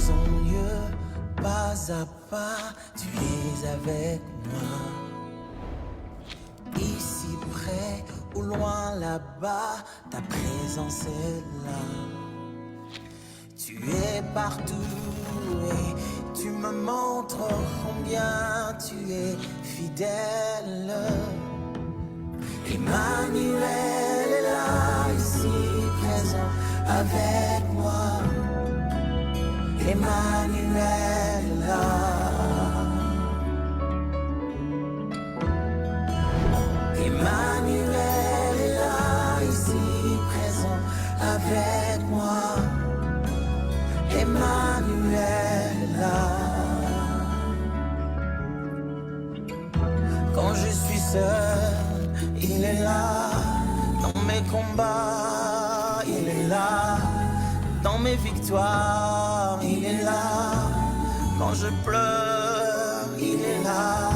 son mieux, pas à pas, tu es avec moi. Ici près ou loin là-bas, ta présence est là. Tu es partout et tu me montres combien tu es fidèle. Emmanuel est là, ici présent avec moi. Emmanuel est là. Emmanuel est là, ici présent avec moi. Emmanuel est là. Quand je suis seul, il est là. Dans mes combats, il est là. Dans mes victoires, il est là. Quand je pleure, il est là.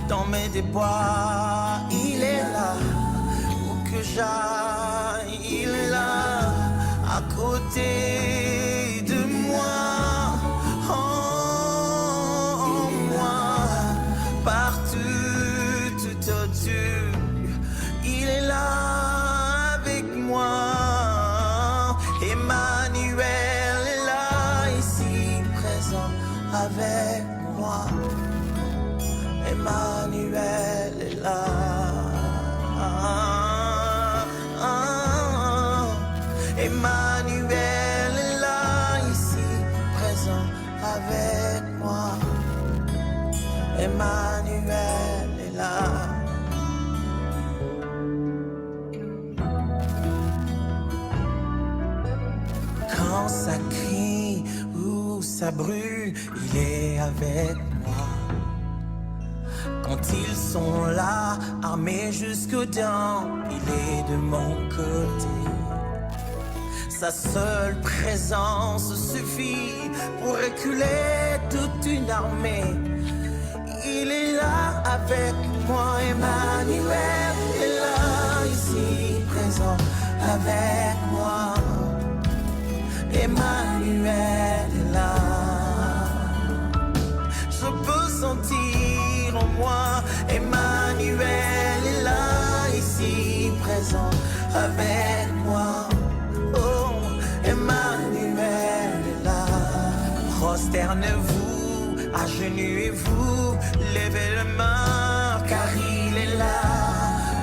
Dans mes déboires, il est là. Où que j'aille, il est là. À côté de moi, en moi, partout, tout autour, il est là avec moi. Emmanuel est là, ici présent avec moi. Emmanuel est là. Emmanuel est là, ici présent avec moi. Emmanuel est là. Quand ça crie ou ça brûle, il est avec moi. Quand ils sont là, armés jusqu'aux dents, il est de mon côté. Sa seule présence suffit pour reculer toute une armée. Il est là avec moi, Emmanuel est là, ici présent avec moi. Emmanuel est là. Je peux sentir en moi, Emmanuel est là, ici présent avec moi. Oh, Emmanuel est là. Prosternez-vous, agenouillez-vous, levez les mains, car il est là.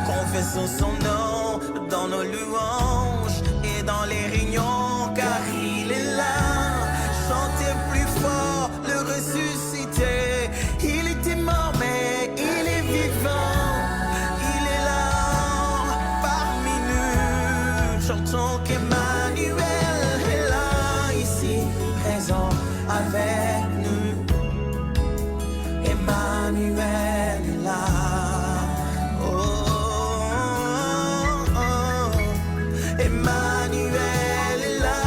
Confessons son nom dans nos louanges et dans les réunions, car il est là. Chantez plus fort, le ressuscité. Il était mort, mais il est vivant. Il est là parmi nous. Chantons qu'Emmanuel est là, ici présent avec nous. Emmanuel est là. Oh, oh, oh. Emmanuel est là,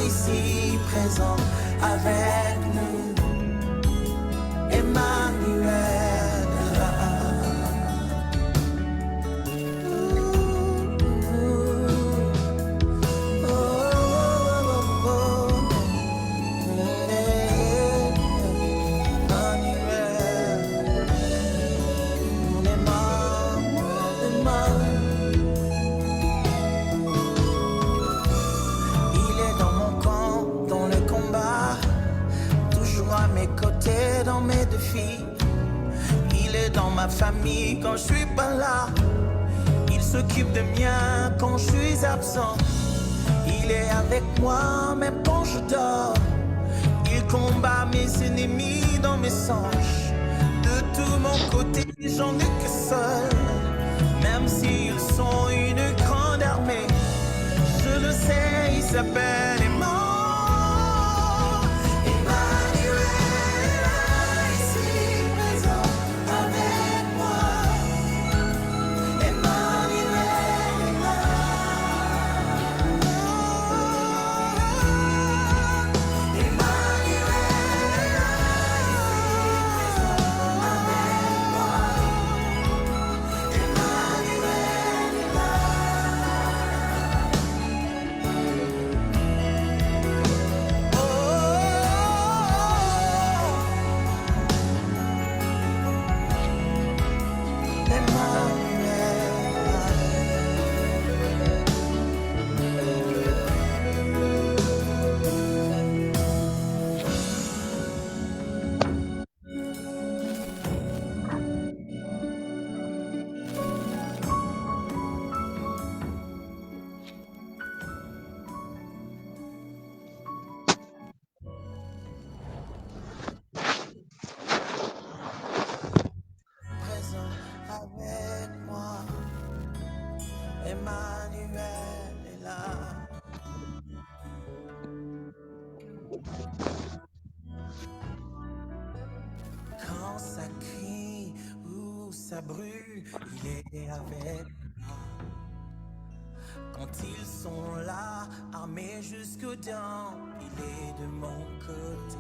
ici présent avec nous. Emmanuel est là. Oh, oh, oh, oh. Emmanuel, on est mort, on est mort. Il est dans mon camp, dans le combat, toujours à mes côtés dans mes défis. Il est dans ma famille quand je suis pas là. Il s'occupe de mien quand je suis absent. Il est avec moi même quand je dors. Il combat mes ennemis dans mes songes. De tout mon côté, j'en ai que seul. Même s'ils sont une grande armée, je le sais, il s'appelle Emmanuel. Quand ça crie ou ça brûle, il est avec moi. Quand ils sont là, armés jusqu'aux dents, il est de mon côté.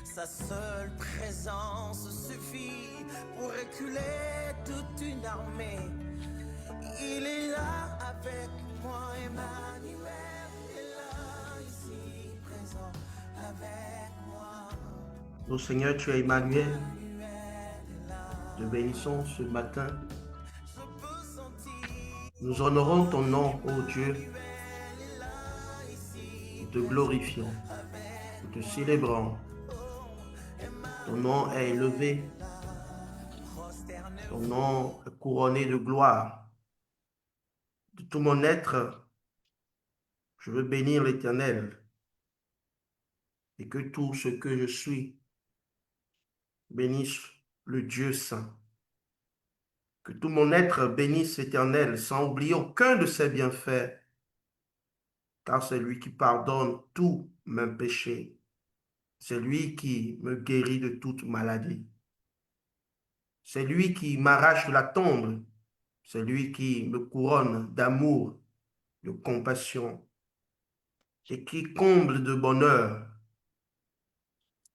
Sa seule présence suffit pour reculer toute une armée. Il est là avec moi, Emmanuel est là, ici présent avec moi. Ô Seigneur, tu es Emmanuel. Te bénissons ce matin. Nous honorons ton nom, ô Dieu. Nous te glorifions. Nous te célébrons. Ton nom est élevé. Ton nom est couronné de gloire. De tout mon être, je veux bénir l'Éternel. Et que tout ce que je suis bénisse le Dieu saint. Que tout mon être bénisse l'Éternel sans oublier aucun de ses bienfaits, car c'est lui qui pardonne tous mes péchés. C'est lui qui me guérit de toute maladie. C'est lui qui m'arrache de la tombe. C'est lui qui me couronne d'amour, de compassion et qui comble de bonheur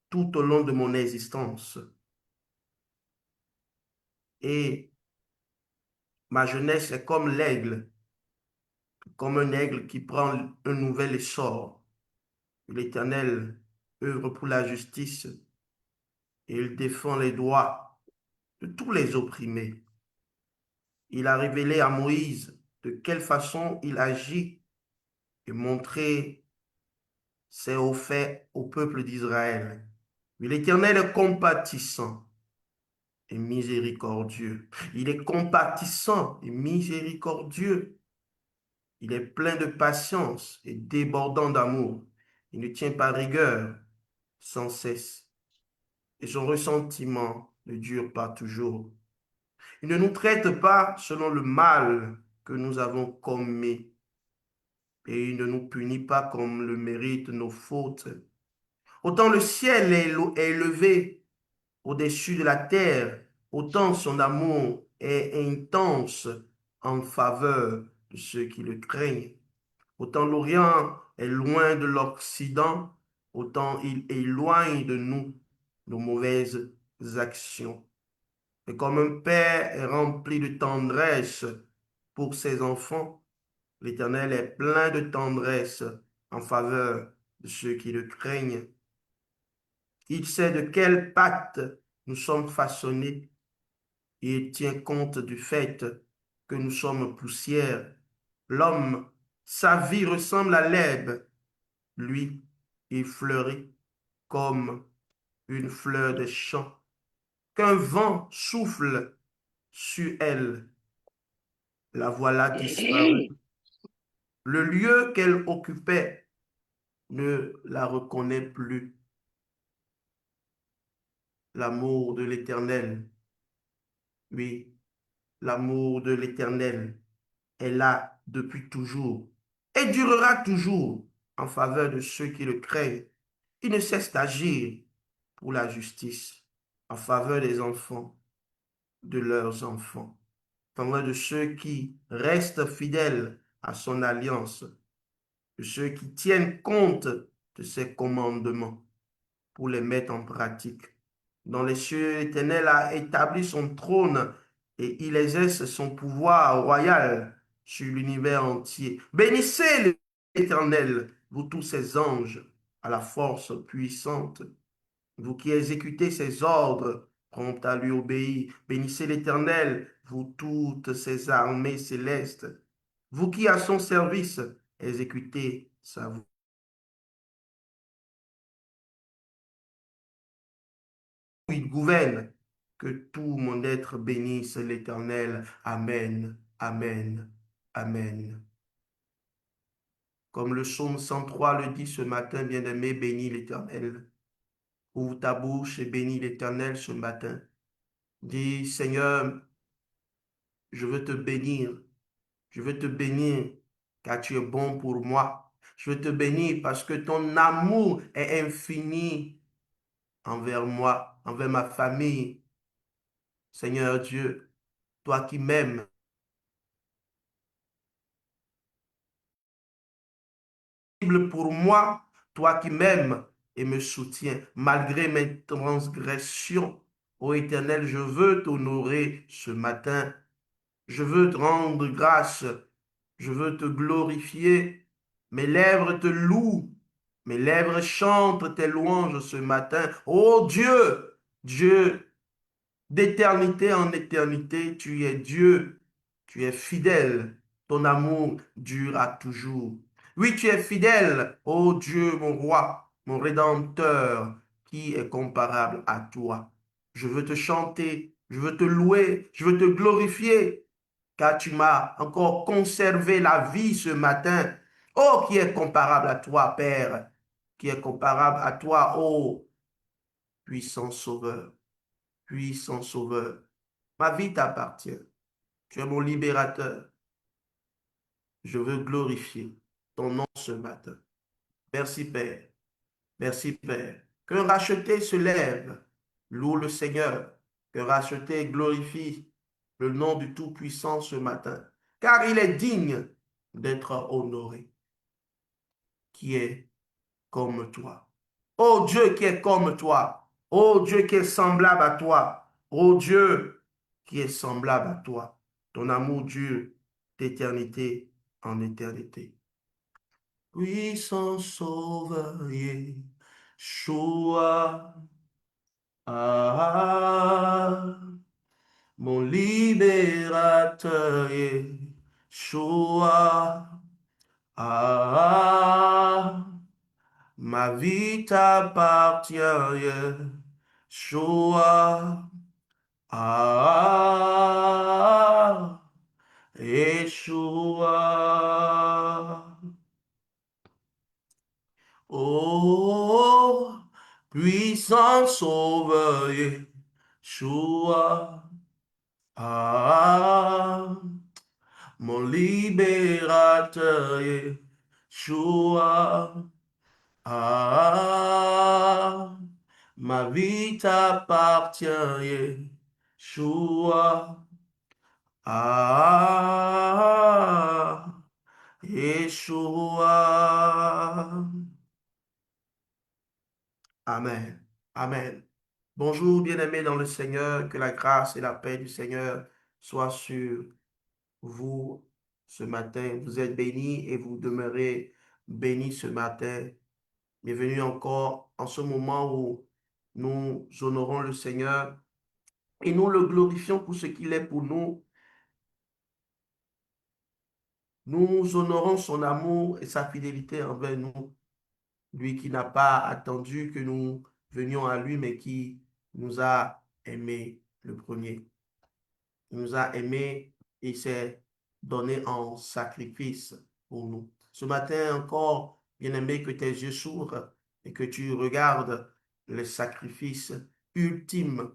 tout au long de mon existence. Et ma jeunesse est comme l'aigle, comme un aigle qui prend un nouvel essor. L'Éternel œuvre pour la justice et il défend les droits de tous les opprimés. Il a révélé à Moïse de quelle façon il agit et montré ses hauts faits au peuple d'Israël. Mais l'Éternel est compatissant et miséricordieux. Il est compatissant et miséricordieux. Il est plein de patience et débordant d'amour. Il ne tient pas rigueur sans cesse. Et son ressentiment ne dure pas toujours. Il ne nous traite pas selon le mal que nous avons commis. Et il ne nous punit pas comme le méritent nos fautes. Autant le ciel est élevé au-dessus de la terre, autant son amour est intense en faveur de ceux qui le craignent. Autant l'Orient est loin de l'Occident, autant il éloigne de nous nos mauvaises actions. Et comme un père est rempli de tendresse pour ses enfants, l'Éternel est plein de tendresse en faveur de ceux qui le craignent. Il sait de quelle pâte nous sommes façonnés et il tient compte du fait que nous sommes poussière. L'homme, sa vie ressemble à l'herbe. Lui, il fleurit comme une fleur des champs. Qu'un vent souffle sur elle. La voilà disparue. Le lieu qu'elle occupait ne la reconnaît plus. L'amour de l'Éternel, oui, l'amour de l'Éternel est là depuis toujours et durera toujours en faveur de ceux qui le craignent. Il ne cesse d'agir pour la justice en faveur des enfants, de leurs enfants, en faveur de ceux qui restent fidèles à son alliance, de ceux qui tiennent compte de ses commandements pour les mettre en pratique. Dans les cieux, l'Éternel a établi son trône et il exerce son pouvoir royal sur l'univers entier. Bénissez l'Éternel, vous tous ses anges, à la force puissante, vous qui exécutez ses ordres, prompts à lui obéir. Bénissez l'Éternel, vous toutes ses armées célestes, vous qui à son service exécutez sa voix. Il gouverne, que tout mon être bénisse l'Éternel. Amen, amen, amen. Comme le psaume 103 le dit ce matin, bien-aimé, bénis l'Éternel. Ouvre ta bouche et bénis l'Éternel ce matin. Dis, Seigneur, je veux te bénir. Je veux te bénir car tu es bon pour moi. Je veux te bénir parce que ton amour est infini envers moi, envers ma famille. Seigneur Dieu, toi qui m'aimes, pour moi, toi qui m'aimes et me soutiens, malgré mes transgressions. Ô Éternel, je veux t'honorer ce matin. Je veux te rendre grâce. Je veux te glorifier. Mes lèvres te louent. Mes lèvres chantent tes louanges ce matin. Ô Dieu, Dieu, d'éternité en éternité, tu es Dieu, tu es fidèle, ton amour dure à toujours. Oui, tu es fidèle, ô Dieu, mon roi, mon rédempteur, qui est comparable à toi. Je veux te chanter, je veux te louer, je veux te glorifier, car tu m'as encore conservé la vie ce matin. Oh, qui est comparable à toi, Père, qui est comparable à toi, ô puissant Sauveur, puissant Sauveur. Ma vie t'appartient. Tu es mon libérateur. Je veux glorifier ton nom ce matin. Merci Père. Merci Père. Qu'un racheté se lève. Loue le Seigneur. Qu'un racheté glorifie le nom du Tout-Puissant ce matin. Car il est digne d'être honoré. Qui est comme toi. Oh Dieu qui est comme toi. Oh Dieu qui est semblable à toi. Oh Dieu qui est semblable à toi. Ton amour dure d'éternité en éternité. Puissant Sauveur, Yeshua, ah, mon libérateur, Yeshua, ah, ma vie t'appartient, Yeshua. Ah, Yeshua. Oh, puissant sauveur, Yeshua. Ah, mon libérateur, Yeshua. Ah, ma vie t'appartient, Yeshua. Ah, Yeshua. Amen. Amen. Bonjour, bien-aimés dans le Seigneur, que la grâce et la paix du Seigneur soient sur vous ce matin. Vous êtes bénis et vous demeurez bénis ce matin. Bienvenue encore en ce moment où nous honorons le Seigneur et nous le glorifions pour ce qu'il est pour nous. Nous honorons son amour et sa fidélité envers nous. Lui qui n'a pas attendu que nous venions à lui, mais qui nous a aimés le premier. Il nous a aimés et s'est donné en sacrifice pour nous. Ce matin encore, bien-aimé, que tes yeux s'ouvrent et que tu regardes le sacrifice ultime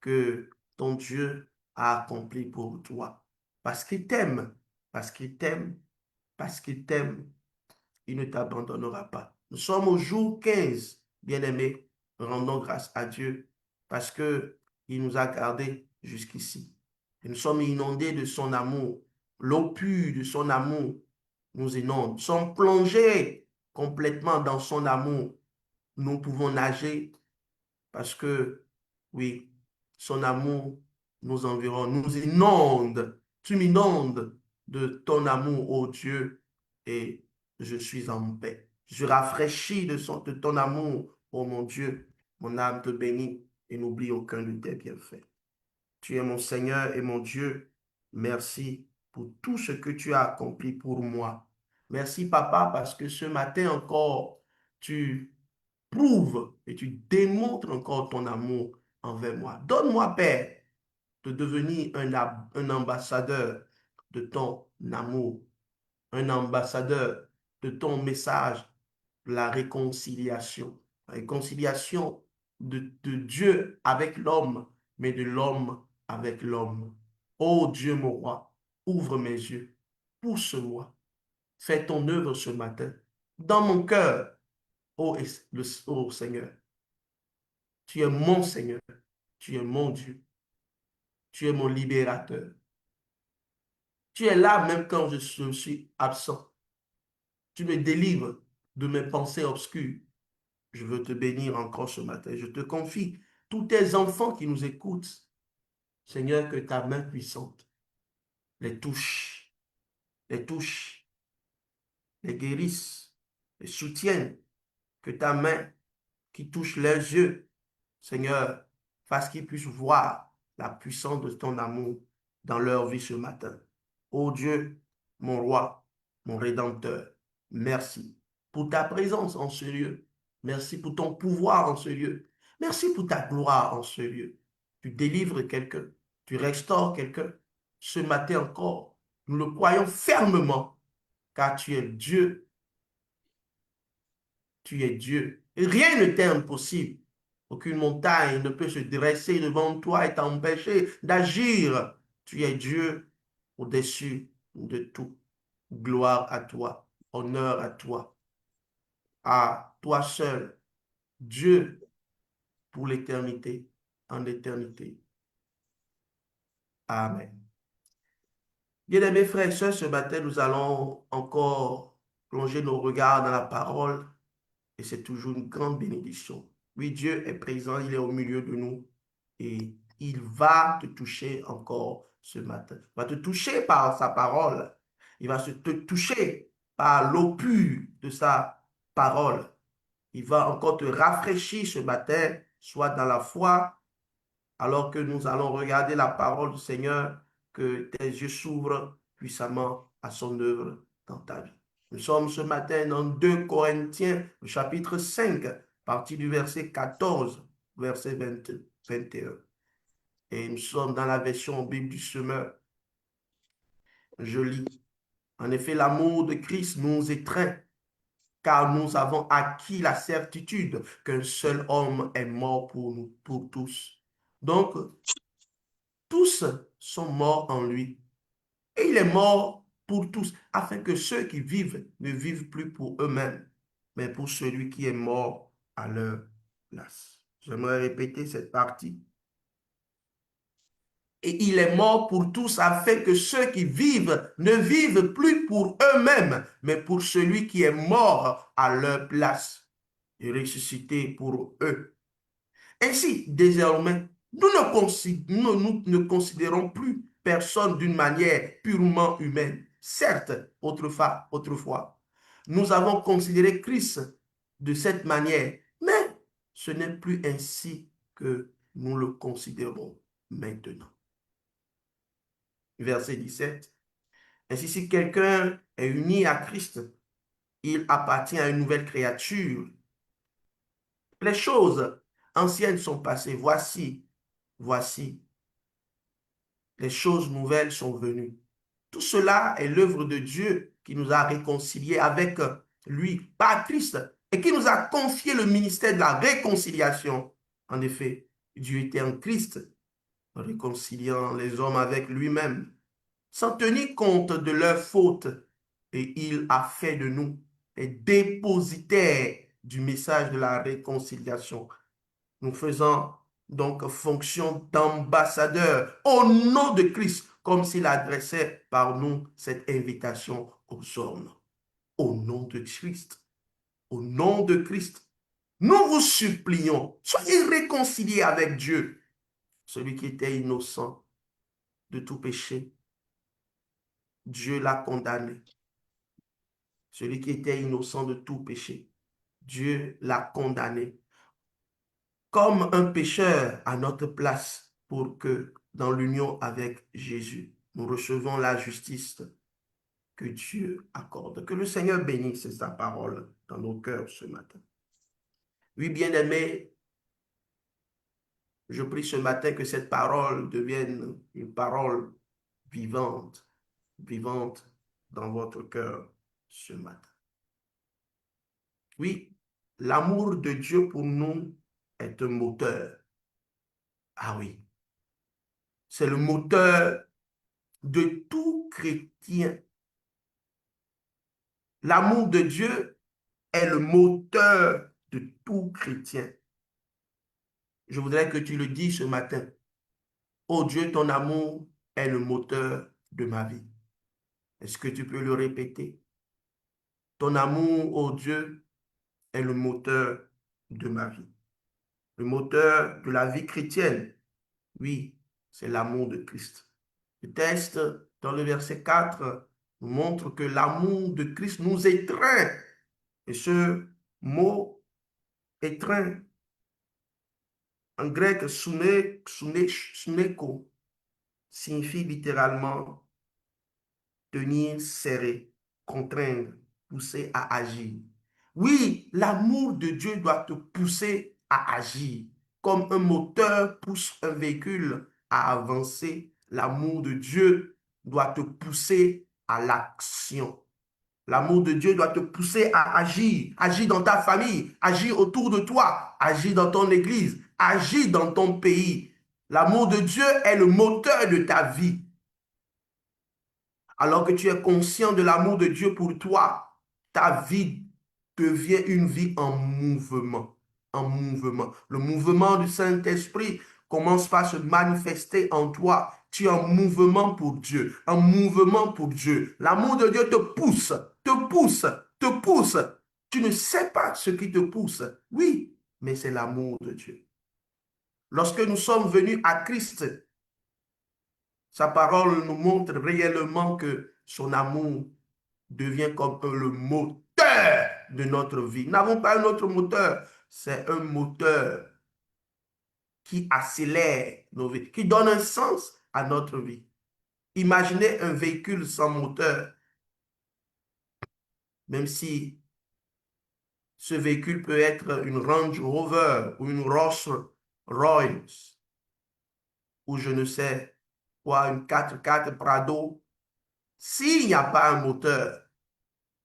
que ton Dieu a accompli pour toi. Parce qu'il t'aime, parce qu'il t'aime, parce qu'il t'aime, il ne t'abandonnera pas. Nous sommes au jour 15, bien-aimés. Rendons grâce à Dieu parce qu'il nous a gardés jusqu'ici. Et nous sommes inondés de son amour. L'eau pure de son amour nous inonde. Nous sommes plongés complètement dans son amour. Nous pouvons nager parce que, oui, son amour nous environne, nous inonde. Tu m'inondes de ton amour, ô Dieu, et je suis en paix. Je rafraîchis de ton amour, ô mon Dieu. Mon âme te bénit et n'oublie aucun de tes bienfaits. Tu es mon Seigneur et mon Dieu. Merci pour tout ce que tu as accompli pour moi. Merci, Papa, parce que ce matin encore, tu prouves et tu démontres encore ton amour envers moi. Donne-moi, Père, de devenir un ambassadeur de ton amour, un ambassadeur de ton message, la réconciliation. La réconciliation de Dieu avec l'homme, mais de l'homme avec l'homme. Ô Dieu, mon roi, ouvre mes yeux, pousse-moi, fais ton œuvre ce matin. dans mon cœur, ô Seigneur. Tu es mon Seigneur, tu es mon Dieu, tu es mon libérateur. Tu es là même quand je suis absent. Tu me délivres de mes pensées obscures. Je veux te bénir encore ce matin. Je te confie tous tes enfants qui nous écoutent. Seigneur, que ta main puissante les touche, les touche, les guérisse, les soutienne. Que ta main qui touche leurs yeux, Seigneur, fasse qu'ils puissent voir la puissance de ton amour dans leur vie ce matin. Ô Dieu, mon roi, mon rédempteur, merci pour ta présence en ce lieu. Merci pour ton pouvoir en ce lieu. Merci pour ta gloire en ce lieu. Tu délivres quelqu'un, tu restaures quelqu'un. Ce matin encore, nous le croyons fermement, car tu es Dieu, tu es Dieu. Et rien ne t'est impossible. Aucune montagne ne peut se dresser devant toi et t'empêcher d'agir. Tu es Dieu au-dessus de tout. Gloire à toi, honneur à toi, à toi seul, Dieu pour l'éternité, en éternité. Amen. Bien-aimés frères et sœurs, ce matin, nous allons encore plonger nos regards dans la parole et c'est toujours une grande bénédiction. Oui, Dieu est présent, il est au milieu de nous et il va te toucher encore ce matin. Il va te toucher par sa parole. Il va te toucher par l'eau pure de sa parole. Il va encore te rafraîchir ce matin, soit dans la foi, alors que nous allons regarder la parole du Seigneur, que tes yeux s'ouvrent puissamment à son œuvre dans ta vie. Nous sommes ce matin dans 2 Corinthiens, le chapitre 5, partie du verset 14, verset 21. Et nous sommes dans la version Bible du Semeur. Je lis. En effet, l'amour de Christ nous étreint, car nous avons acquis la certitude qu'un seul homme est mort pour nous, pour tous. Donc, tous sont morts en lui. Et il est mort pour tous, afin que ceux qui vivent ne vivent plus pour eux-mêmes, mais pour celui qui est mort à leur place. J'aimerais répéter cette partie. Et il est mort pour tous, afin que ceux qui vivent ne vivent plus pour eux-mêmes, mais pour celui qui est mort à leur place et ressuscité pour eux. Ainsi, désormais, nous ne considérons plus personne d'une manière purement humaine. Certes, autrefois, nous avons considéré Christ de cette manière, mais ce n'est plus ainsi que nous le considérons maintenant. Verset 17. Ainsi, si quelqu'un est uni à Christ, il appartient à une nouvelle créature. Les choses anciennes sont passées. Voici, les choses nouvelles sont venues. Tout cela est l'œuvre de Dieu qui nous a réconciliés avec lui par Christ et qui nous a confié le ministère de la réconciliation. En effet, Dieu était en Christ, réconciliant les hommes avec lui-même, sans tenir compte de leurs fautes, et il a fait de nous les dépositaires du message de la réconciliation. Nous faisons donc fonction d'ambassadeur au nom de Christ, comme s'il adressait par nous cette invitation aux hommes. Au nom de Christ, au nom de Christ, nous vous supplions, soyez réconciliés avec Dieu. Celui qui était innocent de tout péché, Dieu l'a condamné. Celui qui était innocent de tout péché, Dieu l'a condamné comme un pécheur à notre place pour que dans l'union avec Jésus, nous recevons la justice que Dieu accorde. Que le Seigneur bénisse sa parole dans nos cœurs ce matin. Oui, bien-aimés, je prie ce matin que cette parole devienne une parole vivante, vivante dans votre cœur ce matin. Oui, l'amour de Dieu pour nous est un moteur. Ah oui, c'est le moteur de tout chrétien. L'amour de Dieu est le moteur de tout chrétien. Je voudrais que tu le dises ce matin. Oh Dieu, ton amour est le moteur de ma vie. Est-ce que tu peux le répéter? Ton amour, oh Dieu, est le moteur de ma vie. Le moteur de la vie chrétienne, oui, c'est l'amour de Christ. Le texte dans le verset 4 nous montre que l'amour de Christ nous étreint. Et ce mot étreint, en grec, suneko, signifie littéralement tenir serré, contraindre, pousser à agir. Oui, l'amour de Dieu doit te pousser à agir. Comme un moteur pousse un véhicule à avancer, l'amour de Dieu doit te pousser à l'action. L'amour de Dieu doit te pousser à agir. Agir dans ta famille, agir autour de toi, agir dans ton église, agir dans ton pays. L'amour de Dieu est le moteur de ta vie. Alors que tu es conscient de l'amour de Dieu pour toi, ta vie devient une vie en mouvement. En mouvement. Le mouvement du Saint-Esprit commence par se manifester en toi. Tu es en mouvement pour Dieu. En mouvement pour Dieu. L'amour de Dieu te pousse, te pousse, te pousse. Tu ne sais pas ce qui te pousse. Oui, mais c'est l'amour de Dieu. Lorsque nous sommes venus à Christ, sa parole nous montre réellement que son amour devient comme le moteur de notre vie. Nous n'avons pas un autre moteur, c'est un moteur qui accélère nos vies, qui donne un sens à notre vie. Imaginez un véhicule sans moteur, même si ce véhicule peut être une Range Rover ou une Rolls-Royce, ou je ne sais quoi, une 4x4 Prado. S'il n'y a pas un moteur,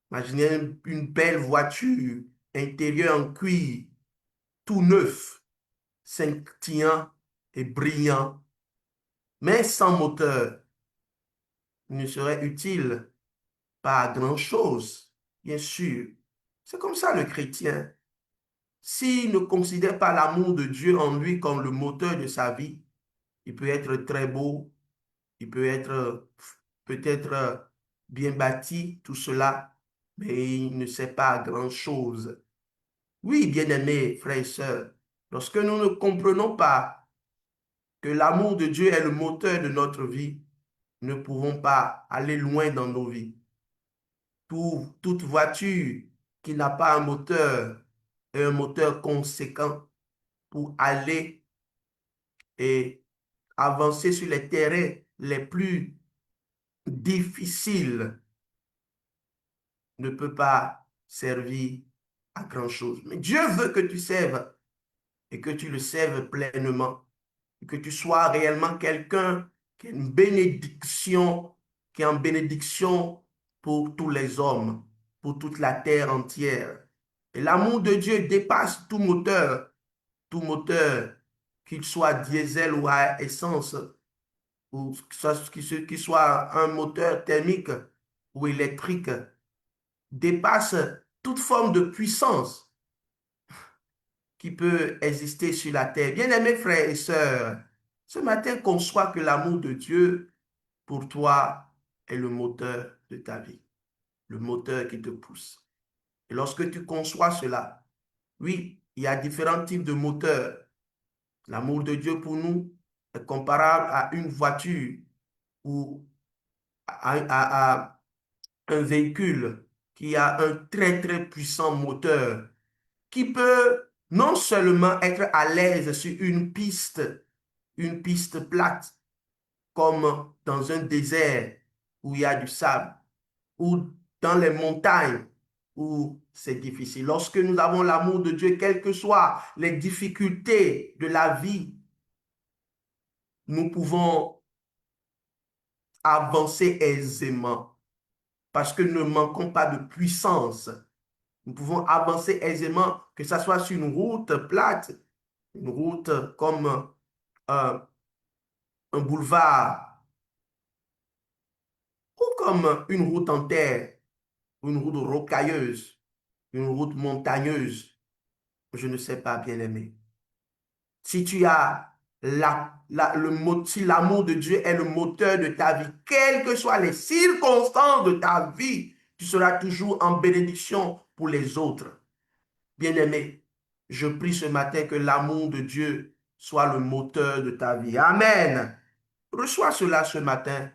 imaginez une belle voiture, intérieur en cuir, tout neuf, scintillant et brillant, mais sans moteur, il ne serait utile pas à grand-chose, bien sûr. C'est comme ça le chrétien. S'il ne considère pas l'amour de Dieu en lui comme le moteur de sa vie, il peut être très beau, il peut être peut-être bien bâti, tout cela, mais il ne sait pas grand-chose. Oui, bien-aimés, frères et sœurs, lorsque nous ne comprenons pas que l'amour de Dieu est le moteur de notre vie, nous ne pouvons pas aller loin dans nos vies. Toute voiture qui n'a pas un moteur et un moteur conséquent pour aller et avancer sur les terrains les plus difficiles ne peut pas servir à grand-chose. Mais Dieu veut que tu serves et que tu le serves pleinement, et que tu sois réellement quelqu'un qui est une bénédiction, qui est en bénédiction pour tous les hommes, pour toute la terre entière. Et l'amour de Dieu dépasse tout moteur, qu'il soit diesel ou à essence, ou qu'il soit un moteur thermique ou électrique, dépasse toute forme de puissance qui peut exister sur la terre. Bien-aimés frères et sœurs, ce matin, conçois que l'amour de Dieu pour toi est le moteur de ta vie, le moteur qui te pousse. Et lorsque tu conçois cela, oui, il y a différents types de moteurs. L'amour de Dieu pour nous est comparable à une voiture ou à un véhicule qui a un très, très puissant moteur qui peut non seulement être à l'aise sur une piste plate, comme dans un désert où il y a du sable, ou dans les montagnes où c'est difficile. Lorsque nous avons l'amour de Dieu, quelles que soient les difficultés de la vie, nous pouvons avancer aisément parce que nous ne manquons pas de puissance. Nous pouvons avancer aisément, que ce soit sur une route plate, une route comme un boulevard ou comme une route en terre ou une route rocailleuse. une route montagneuse, je ne sais pas, bien-aimé. Si tu as si l'amour de Dieu est le moteur de ta vie, quelles que soient les circonstances de ta vie, tu seras toujours en bénédiction pour les autres. Bien-aimé, je prie ce matin que l'amour de Dieu soit le moteur de ta vie. Amen. Reçois cela ce matin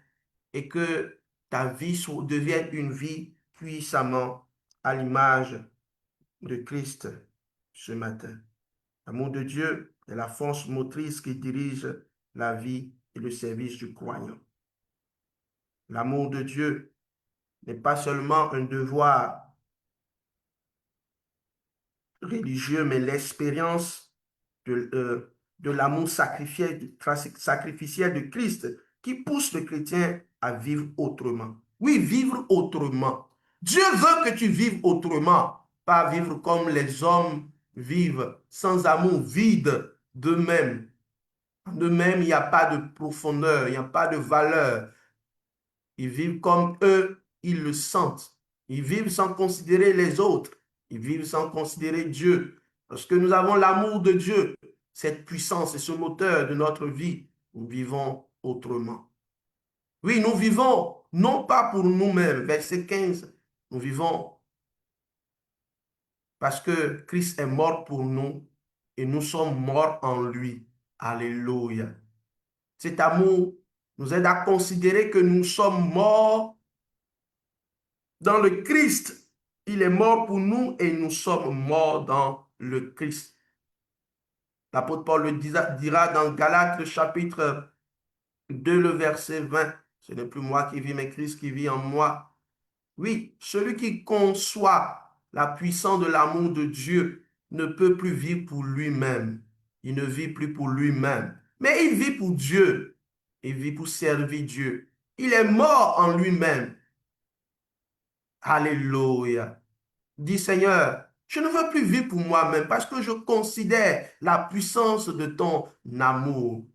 et que ta vie devienne une vie puissamment à l'image de Christ ce matin. L'amour de Dieu est la force motrice qui dirige la vie et le service du croyant. L'amour de Dieu n'est pas seulement un devoir religieux, mais l'expérience de l'amour sacrificiel de Christ qui pousse le chrétien à vivre autrement. Oui, vivre autrement. Dieu veut que tu vives autrement, pas vivre comme les hommes vivent, sans amour, vide d'eux-mêmes. En eux-mêmes, il n'y a pas de profondeur, il n'y a pas de valeur. Ils vivent comme eux, ils le sentent. Ils vivent sans considérer les autres. Ils vivent sans considérer Dieu. Lorsque nous avons l'amour de Dieu, cette puissance et ce moteur de notre vie, nous vivons autrement. Oui, nous vivons non pas pour nous-mêmes. Verset 15, nous vivons parce que Christ est mort pour nous et nous sommes morts en lui. Alléluia. Cet amour nous aide à considérer que nous sommes morts dans le Christ. Il est mort pour nous et nous sommes morts dans le Christ. L'apôtre Paul le dira dans Galates, le chapitre 2, le verset 20. Ce n'est plus moi qui vis, mais Christ qui vit en moi. Oui, celui qui conçoit la puissance de l'amour de Dieu ne peut plus vivre pour lui-même. Il ne vit plus pour lui-même, mais il vit pour Dieu. Il vit pour servir Dieu. Il est mort en lui-même. Alléluia. Dis Seigneur, je ne veux plus vivre pour moi-même parce que je considère la puissance de ton amour.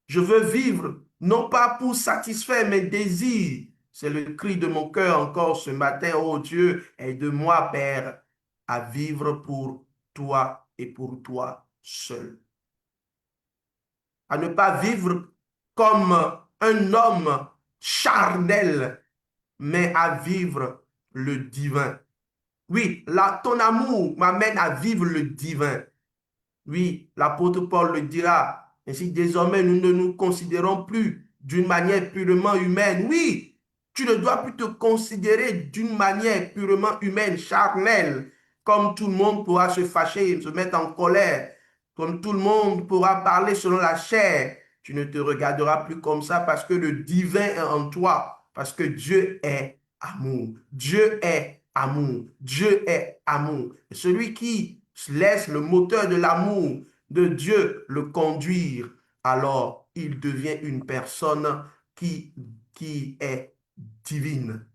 Je veux vivre non pas pour satisfaire mes désirs. C'est le cri de mon cœur encore ce matin. Oh Dieu, aide-moi, Père, à vivre pour toi et pour toi seul. À ne pas vivre comme un homme charnel, mais à vivre le divin. Oui, là, ton amour m'amène à vivre le divin. Oui, l'apôtre Paul le dira. Ainsi, désormais, nous ne nous considérons plus d'une manière purement humaine. Oui, tu ne dois plus te considérer d'une manière purement humaine, charnelle, comme tout le monde pourra se fâcher, se mettre en colère, comme tout le monde pourra parler selon la chair. Tu ne te regarderas plus comme ça parce que le divin est en toi, parce que Dieu est amour. Dieu est amour. Dieu est amour. Et celui qui laisse le moteur de l'amour de Dieu le conduire, alors il devient une personne qui est divine.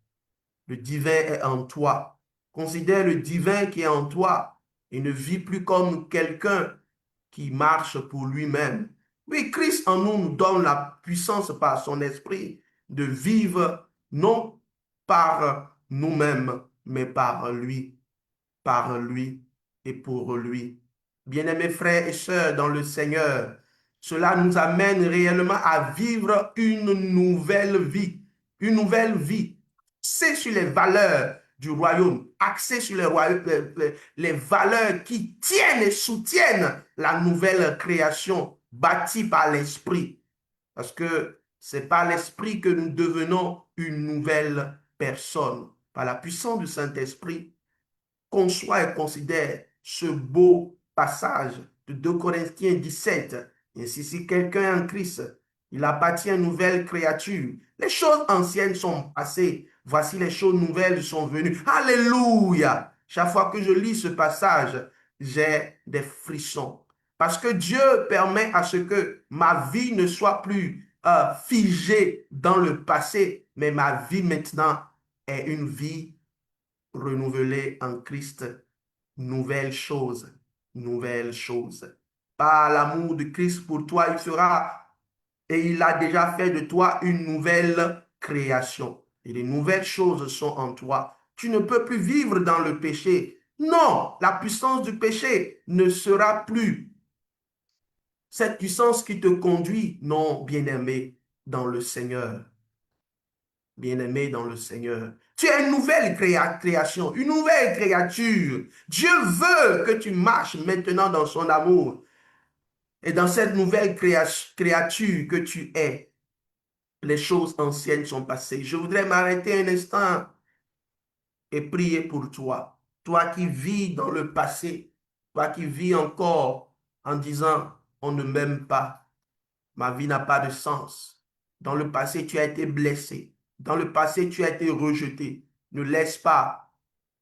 Le divin est en toi. Considère le divin qui est en toi et ne vis plus comme quelqu'un qui marche pour lui-même. Oui, Christ en nous nous donne la puissance par son esprit de vivre non par nous-mêmes, mais par lui et pour lui. Bien-aimés frères et sœurs dans le Seigneur, cela nous amène réellement à vivre une nouvelle vie. Une nouvelle vie axée sur les valeurs du royaume, axée sur les valeurs qui tiennent et soutiennent la nouvelle création bâtie par l'Esprit. Parce que c'est par l'Esprit que nous devenons une nouvelle personne. Par la puissance du Saint-Esprit, conçoit et considère ce beau passage de 2 Corinthiens 17. Ainsi, si quelqu'un est en Christ, il appartient à une nouvelle créature. Les choses anciennes sont passées. Voici les choses nouvelles sont venues. Alléluia! Chaque fois que je lis ce passage, j'ai des frissons. Parce que Dieu permet à ce que ma vie ne soit plus figée dans le passé, mais ma vie maintenant est une vie renouvelée en Christ. Nouvelle chose, nouvelle chose. Par l'amour de Christ pour toi, il fera et il a déjà fait de toi une nouvelle création. Et les nouvelles choses sont en toi. Tu ne peux plus vivre dans le péché. Non, la puissance du péché ne sera plus cette puissance qui te conduit, non, bien-aimé dans le Seigneur. Bien-aimé dans le Seigneur. Tu es une nouvelle création, une nouvelle créature. Dieu veut que tu marches maintenant dans son amour. Et dans cette nouvelle créature que tu es, les choses anciennes sont passées. Je voudrais m'arrêter un instant et prier pour toi. Toi qui vis dans le passé, toi qui vis encore en disant, on ne m'aime pas, ma vie n'a pas de sens. Dans le passé, tu as été blessé. Dans le passé, tu as été rejeté. Ne laisse pas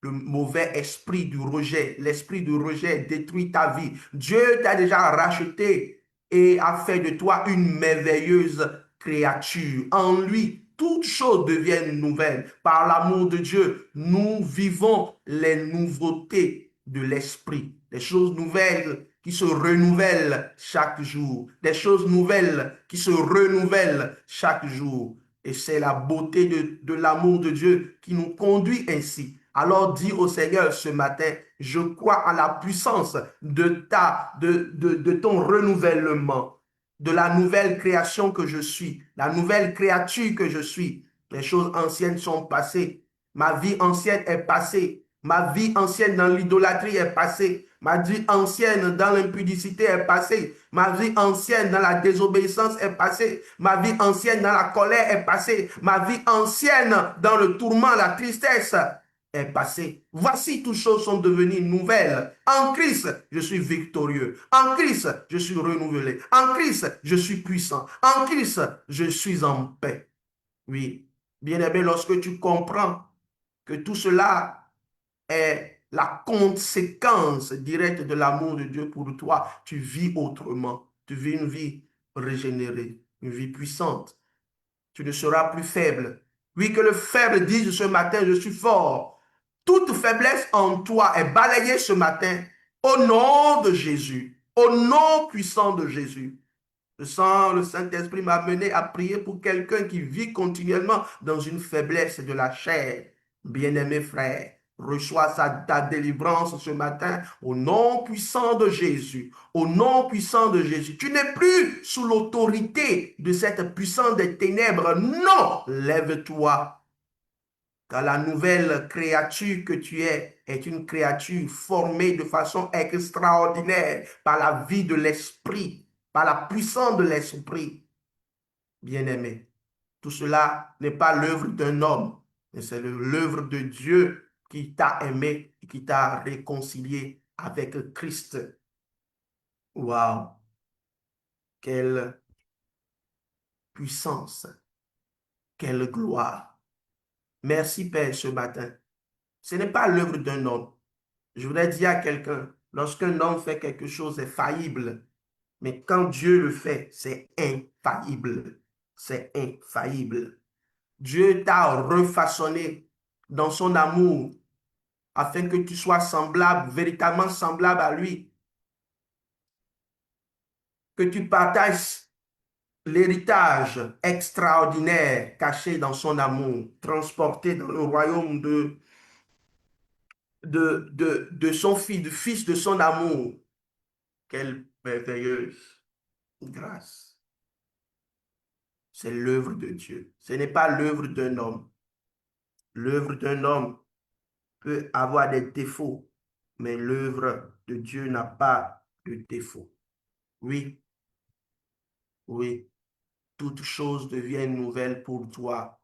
le mauvais esprit du rejet, l'esprit du rejet détruit ta vie. Dieu t'a déjà racheté et a fait de toi une merveilleuse créature. En lui, toutes choses deviennent nouvelles. Par l'amour de Dieu, nous vivons les nouveautés de l'esprit, les choses nouvelles qui se renouvellent chaque jour, des choses nouvelles qui se renouvellent chaque jour. Et c'est la beauté de l'amour de Dieu qui nous conduit ainsi. Alors dis au Seigneur ce matin, je crois en la puissance de ton renouvellement, de la nouvelle création que je suis, la nouvelle créature que je suis. Les choses anciennes sont passées. Ma vie ancienne est passée. Ma vie ancienne dans l'idolâtrie est passée. Ma vie ancienne dans l'impudicité est passée. Ma vie ancienne dans la désobéissance est passée. Ma vie ancienne dans la colère est passée. Ma vie ancienne dans le tourment, la tristesse est passée. Voici, toutes choses sont devenues nouvelles. En Christ, je suis victorieux. En Christ, je suis renouvelé. En Christ, je suis puissant. En Christ, je suis en paix. Oui, bien-aimé, lorsque tu comprends que tout cela est la conséquence directe de l'amour de Dieu pour toi, tu vis autrement. Tu vis une vie régénérée, une vie puissante. Tu ne seras plus faible. Oui, que le faible dise ce matin, je suis fort. Toute faiblesse en toi est balayée ce matin au nom de Jésus, au nom puissant de Jésus. Je sens le Saint-Esprit m'amener à prier pour quelqu'un qui vit continuellement dans une faiblesse de la chair. Bien-aimé frère, reçois ta délivrance ce matin au nom puissant de Jésus. Au nom puissant de Jésus. Tu n'es plus sous l'autorité de cette puissance des ténèbres. Non, lève-toi. Car la nouvelle créature que tu est une créature formée de façon extraordinaire par la vie de l'esprit, par la puissance de l'esprit. Bien-aimé, tout cela n'est pas l'œuvre d'un homme, mais c'est l'œuvre de Dieu qui t'a aimé et qui t'a réconcilié avec Christ. Waouh! Quelle puissance, quelle gloire. Merci Père ce matin. Ce n'est pas l'œuvre d'un homme. Je voudrais dire à quelqu'un, lorsqu'un homme fait quelque chose, c'est faillible. Mais quand Dieu le fait, c'est infaillible. C'est infaillible. Dieu t'a refaçonné dans son amour afin que tu sois semblable, véritablement semblable à lui. Que tu partages l'héritage extraordinaire caché dans son amour, transporté dans le royaume de son fils, du fils de son amour. Quelle merveilleuse grâce. C'est l'œuvre de Dieu. Ce n'est pas l'œuvre d'un homme. L'œuvre d'un homme peut avoir des défauts, mais l'œuvre de Dieu n'a pas de défaut. Oui, oui, toutes choses deviennent nouvelles pour toi.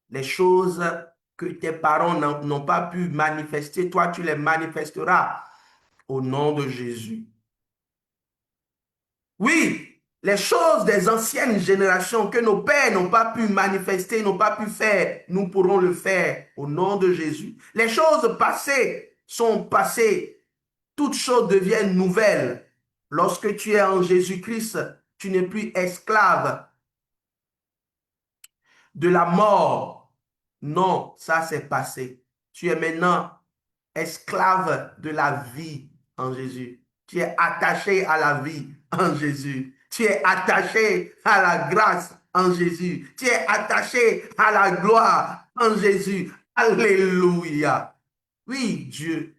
Les choses que tes parents n'ont pas pu manifester, toi tu les manifesteras au nom de Jésus. Oui, les choses des anciennes générations que nos pères n'ont pas pu manifester, n'ont pas pu faire, nous pourrons le faire au nom de Jésus. Les choses passées sont passées. Toutes choses deviennent nouvelles. Lorsque tu es en Jésus-Christ, tu n'es plus esclave de la mort. Non, ça c'est passé. Tu es maintenant esclave de la vie en Jésus. Tu es attaché à la vie en Jésus. Tu es attaché à la grâce en Jésus. Tu es attaché à la gloire en Jésus. Alléluia. Oui, Dieu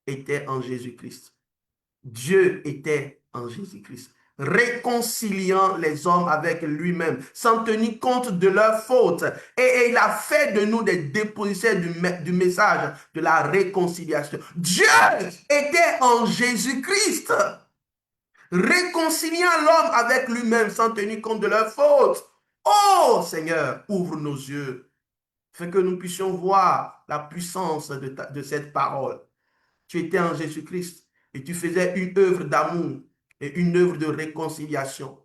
était en Jésus-Christ. Dieu était en Jésus-Christ, réconciliant les hommes avec lui-même, sans tenir compte de leurs fautes. Et il a fait de nous des dépositaires du message de la réconciliation. Dieu était en Jésus-Christ, réconciliant l'homme avec lui-même, sans tenir compte de leurs fautes. Oh Seigneur, ouvre nos yeux, fais que nous puissions voir la puissance de cette parole. Tu étais en Jésus-Christ et tu faisais une œuvre d'amour et une œuvre de réconciliation.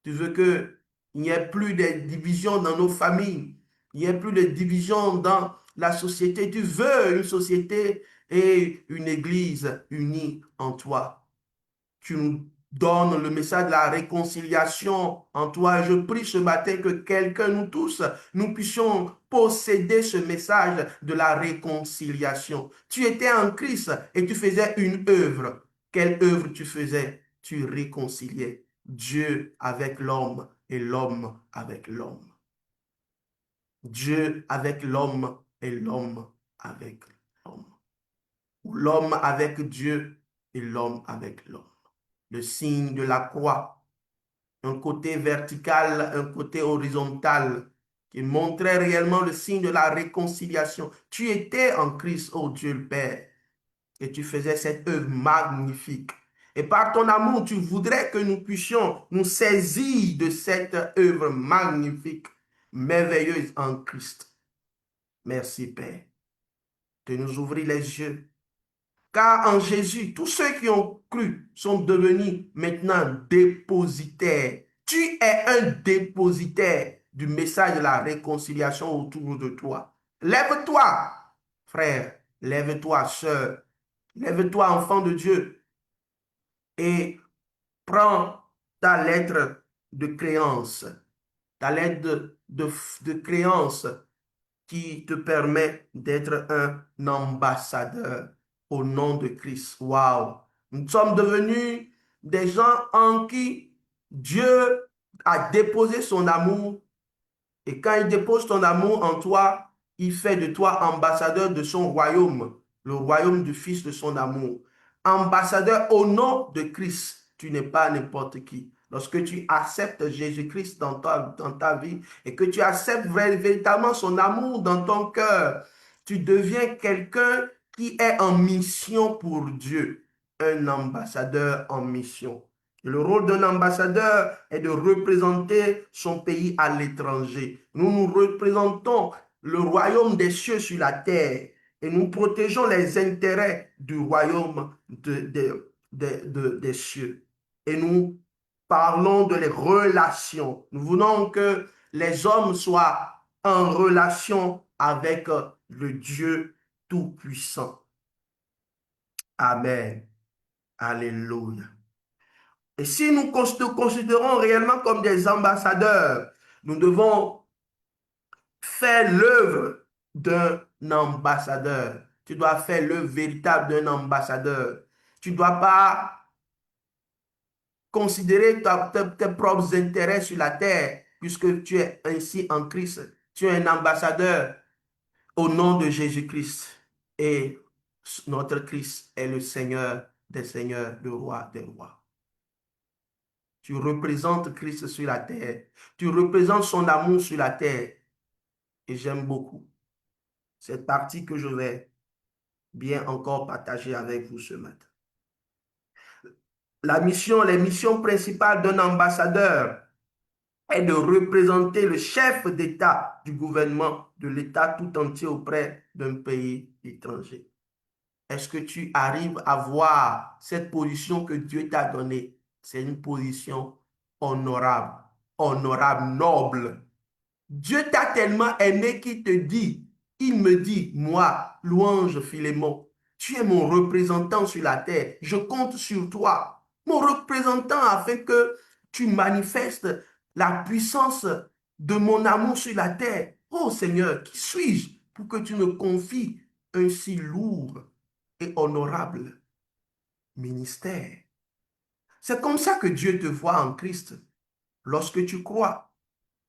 Tu veux qu'il n'y ait plus de divisions dans nos familles, il n'y ait plus de divisions dans la société. Tu veux une société et une église unie en toi. Tu nous donnes le message de la réconciliation en toi. Je prie ce matin que quelqu'un, nous tous, nous puissions posséder ce message de la réconciliation. Tu étais en Christ et tu faisais une œuvre. Quelle œuvre tu faisais? Tu réconciliais Dieu avec l'homme et l'homme avec l'homme. Dieu avec l'homme et l'homme avec l'homme. Ou l'homme avec Dieu et l'homme avec l'homme. Le signe de la croix, un côté vertical, un côté horizontal, qui montrait réellement le signe de la réconciliation. Tu étais en Christ, oh Dieu le Père, et tu faisais cette œuvre magnifique. Et par ton amour, tu voudrais que nous puissions nous saisir de cette œuvre magnifique, merveilleuse en Christ. Merci, Père, de nous ouvrir les yeux. Car en Jésus, tous ceux qui ont cru sont devenus maintenant dépositaires. Tu es un dépositaire du message de la réconciliation autour de toi. Lève-toi, frère. Lève-toi, sœur. Lève-toi, enfant de Dieu. Et prends ta lettre de créance. Ta lettre de créance qui te permet d'être un ambassadeur au nom de Christ. Waouh! Nous sommes devenus des gens en qui Dieu a déposé son amour. Et quand il dépose son amour en toi, il fait de toi ambassadeur de son royaume, le royaume du Fils de son amour. Ambassadeur au nom de Christ. Tu n'es pas n'importe qui. Lorsque tu acceptes Jésus-Christ dans ta vie et que tu acceptes véritablement son amour dans ton cœur, tu deviens quelqu'un qui est en mission pour Dieu, un ambassadeur en mission. Et le rôle d'un ambassadeur est de représenter son pays à l'étranger. Nous représentons le royaume des cieux sur la terre et nous protégeons les intérêts du royaume des cieux. Et nous parlons de les relations. Nous voulons que les hommes soient en relation avec le Dieu Tout-Puissant. Amen. Alléluia. Et si nous nous considérons réellement comme des ambassadeurs, nous devons faire l'œuvre d'un ambassadeur. Tu dois faire l'œuvre véritable d'un ambassadeur. Tu ne dois pas considérer tes propres intérêts sur la terre, puisque tu es ainsi en Christ. Tu es un ambassadeur au nom de Jésus-Christ. Et notre Christ est le Seigneur des seigneurs, le roi des rois. Tu représentes Christ sur la terre. Tu représentes son amour sur la terre. Et j'aime beaucoup cette partie que je vais bien encore partager avec vous ce matin. Les missions principales d'un ambassadeur est de représenter le chef d'État du gouvernement de l'État tout entier auprès d'un pays étranger. Est-ce que tu arrives à voir cette position que Dieu t'a donnée? C'est une position honorable, noble. Dieu t'a tellement aimé qu'il te dit, il me dit, moi, louange Philémon, tu es mon représentant sur la terre, je compte sur toi, mon représentant afin que tu manifestes la puissance de mon amour sur la terre. Oh Seigneur, qui suis-je pour que tu me confies un si lourd et honorable ministère? C'est comme ça que Dieu te voit en Christ lorsque tu crois.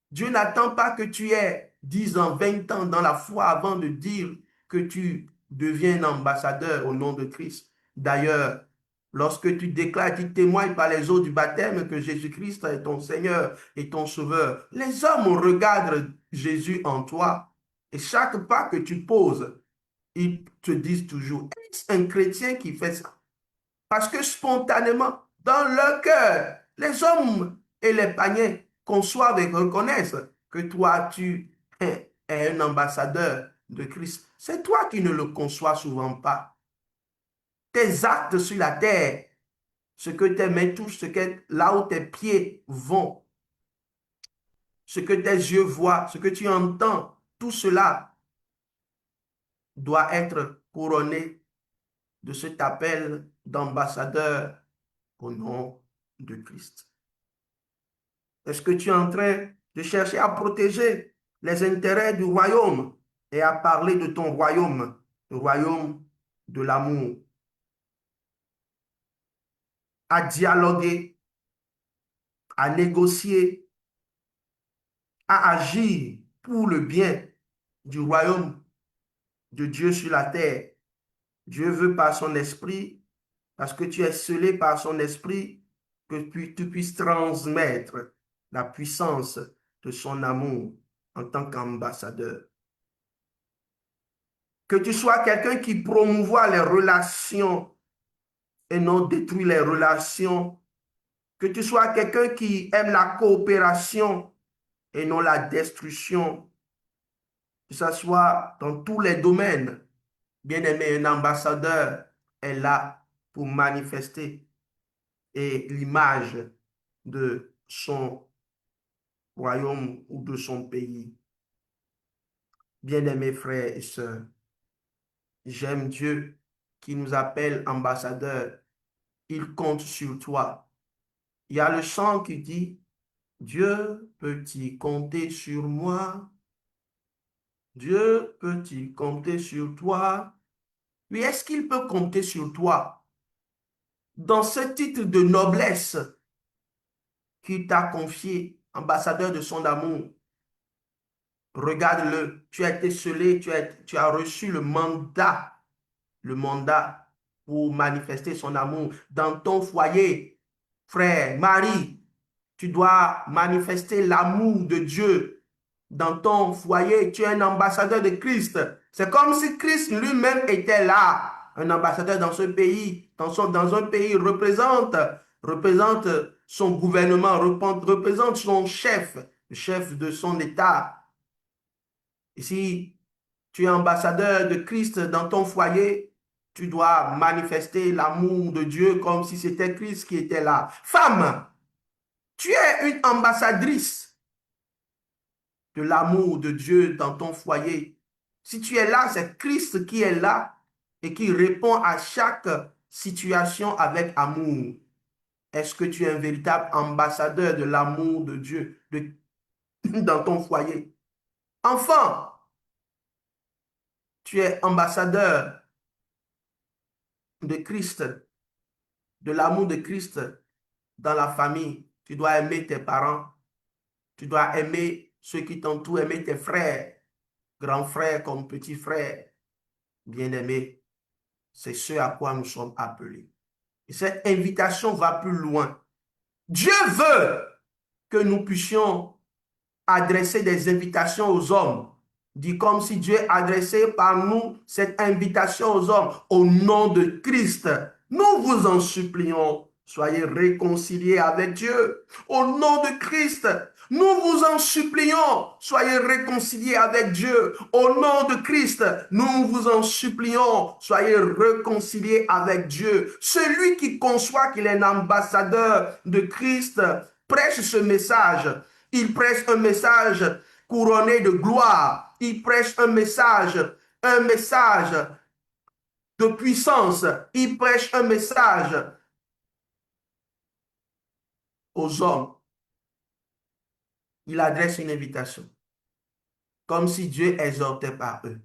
Dieu n'attend pas que tu aies 10 ans, 20 ans dans la foi avant de dire que tu deviens un ambassadeur au nom de Christ. D'ailleurs, lorsque tu déclares, tu témoignes par les eaux du baptême que Jésus-Christ est ton Seigneur et ton Sauveur, les hommes regardent Jésus en toi et chaque pas que tu poses, ils te disent toujours, est-ce un chrétien qui fait ça? Parce que spontanément, dans leur cœur, les hommes et les païens conçoivent et reconnaissent que toi, tu es un ambassadeur de Christ. C'est toi qui ne le conçois souvent pas. Tes actes sur la terre, ce que tes mains touchent, là où tes pieds vont, ce que tes yeux voient, ce que tu entends, tout cela doit être couronné de cet appel d'ambassadeur au nom de Christ. Est-ce que tu es en train de chercher à protéger les intérêts du royaume et à parler de ton royaume, le royaume de l'amour, à dialoguer, à négocier, à agir pour le bien du royaume de Dieu sur la terre? Dieu veut par son esprit, parce que tu es scellé par son esprit, que tu puisses transmettre la puissance de son amour en tant qu'ambassadeur. Que tu sois quelqu'un qui promouvoit les relations et non détruit les relations. Que tu sois quelqu'un qui aime la coopération et non la destruction. Que ce soit dans tous les domaines. Bien-aimé, un ambassadeur est là pour manifester l'image de son royaume ou de son pays. Bien-aimés frères et sœurs, j'aime Dieu qui nous appelle ambassadeurs. Il compte sur toi. Il y a le chant qui dit, Dieu peut-il compter sur moi? Dieu peut-il compter sur toi? Oui, est-ce qu'il peut compter sur toi? Dans ce titre de noblesse qu'il t'a confié, ambassadeur de son amour, regarde-le, tu as été scellé, tu as reçu le mandat pour manifester son amour dans ton foyer. Frère, Marie, tu dois manifester l'amour de Dieu dans ton foyer. Tu es un ambassadeur de Christ. C'est comme si Christ lui-même était là. Un ambassadeur dans ce pays, dans un pays représente son gouvernement, représente son chef, le chef de son État. Et si tu es ambassadeur de Christ dans ton foyer, tu dois manifester l'amour de Dieu comme si c'était Christ qui était là. Femme, tu es une ambassadrice de l'amour de Dieu dans ton foyer. Si tu es là, c'est Christ qui est là et qui répond à chaque situation avec amour. Est-ce que tu es un véritable ambassadeur de l'amour de Dieu dans ton foyer? Enfant, tu es ambassadeur de Christ, de l'amour de Christ dans la famille. Tu dois aimer tes parents. Tu dois aimer ceux qui t'entourent, aimer tes frères, grands frères comme petits frères. Bien-aimés, c'est ce à quoi nous sommes appelés. Et cette invitation va plus loin. Dieu veut que nous puissions adresser des invitations aux hommes. Dit comme si Dieu adressait par nous cette invitation aux hommes au nom de Christ. Nous vous en supplions, soyez réconciliés avec Dieu. Au nom de Christ, nous vous en supplions, soyez réconciliés avec Dieu. Au nom de Christ, nous vous en supplions, soyez réconciliés avec Dieu. Celui qui conçoit qu'il est un ambassadeur de Christ prêche ce message. Il prêche un message couronné de gloire. Il prêche un message de puissance. Il prêche un message aux hommes. Il adresse une invitation, comme si Dieu exhortait par eux.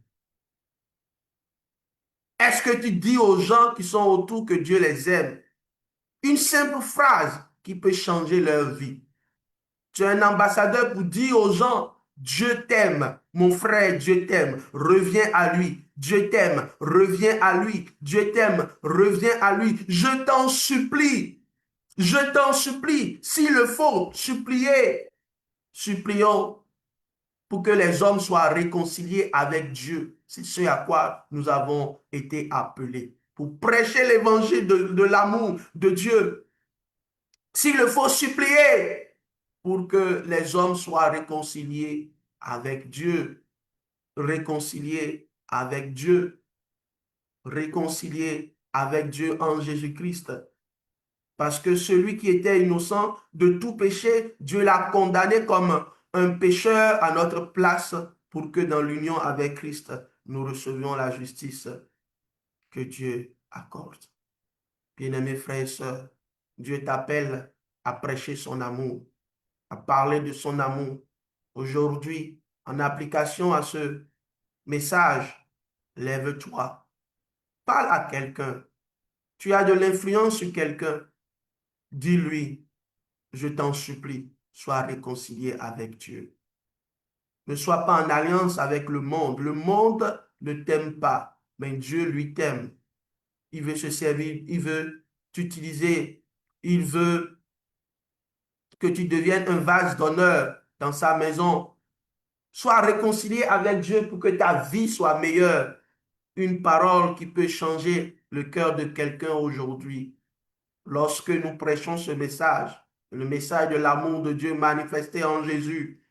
Est-ce que tu dis aux gens qui sont autour que Dieu les aime? Une simple phrase qui peut changer leur vie. Tu es un ambassadeur pour dire aux gens Dieu t'aime, mon frère, Dieu t'aime, reviens à lui. Dieu t'aime, reviens à lui. Dieu t'aime, reviens à lui. Je t'en supplie, s'il le faut, supplions pour que les hommes soient réconciliés avec Dieu. C'est ce à quoi nous avons été appelés, pour prêcher l'évangile de l'amour de Dieu. S'il le faut, supplier pour que les hommes soient réconciliés avec Dieu, réconciliés avec Dieu, réconciliés avec Dieu en Jésus-Christ. Parce que celui qui était innocent de tout péché, Dieu l'a condamné comme un pécheur à notre place pour que dans l'union avec Christ, nous recevions la justice que Dieu accorde. Bien-aimés frères et sœurs, Dieu t'appelle à prêcher son amour, à parler de son amour. Aujourd'hui, en application à ce message, lève-toi, parle à quelqu'un. Tu as de l'influence sur quelqu'un. Dis-lui, je t'en supplie, sois réconcilié avec Dieu. Ne sois pas en alliance avec le monde. Le monde ne t'aime pas, mais Dieu lui t'aime. Il veut se servir, il veut t'utiliser, il veut que tu deviennes un vase d'honneur dans sa maison. Sois réconcilié avec Dieu pour que ta vie soit meilleure. Une parole qui peut changer le cœur de quelqu'un aujourd'hui. Lorsque nous prêchons ce message, le message de l'amour de Dieu manifesté en Jésus,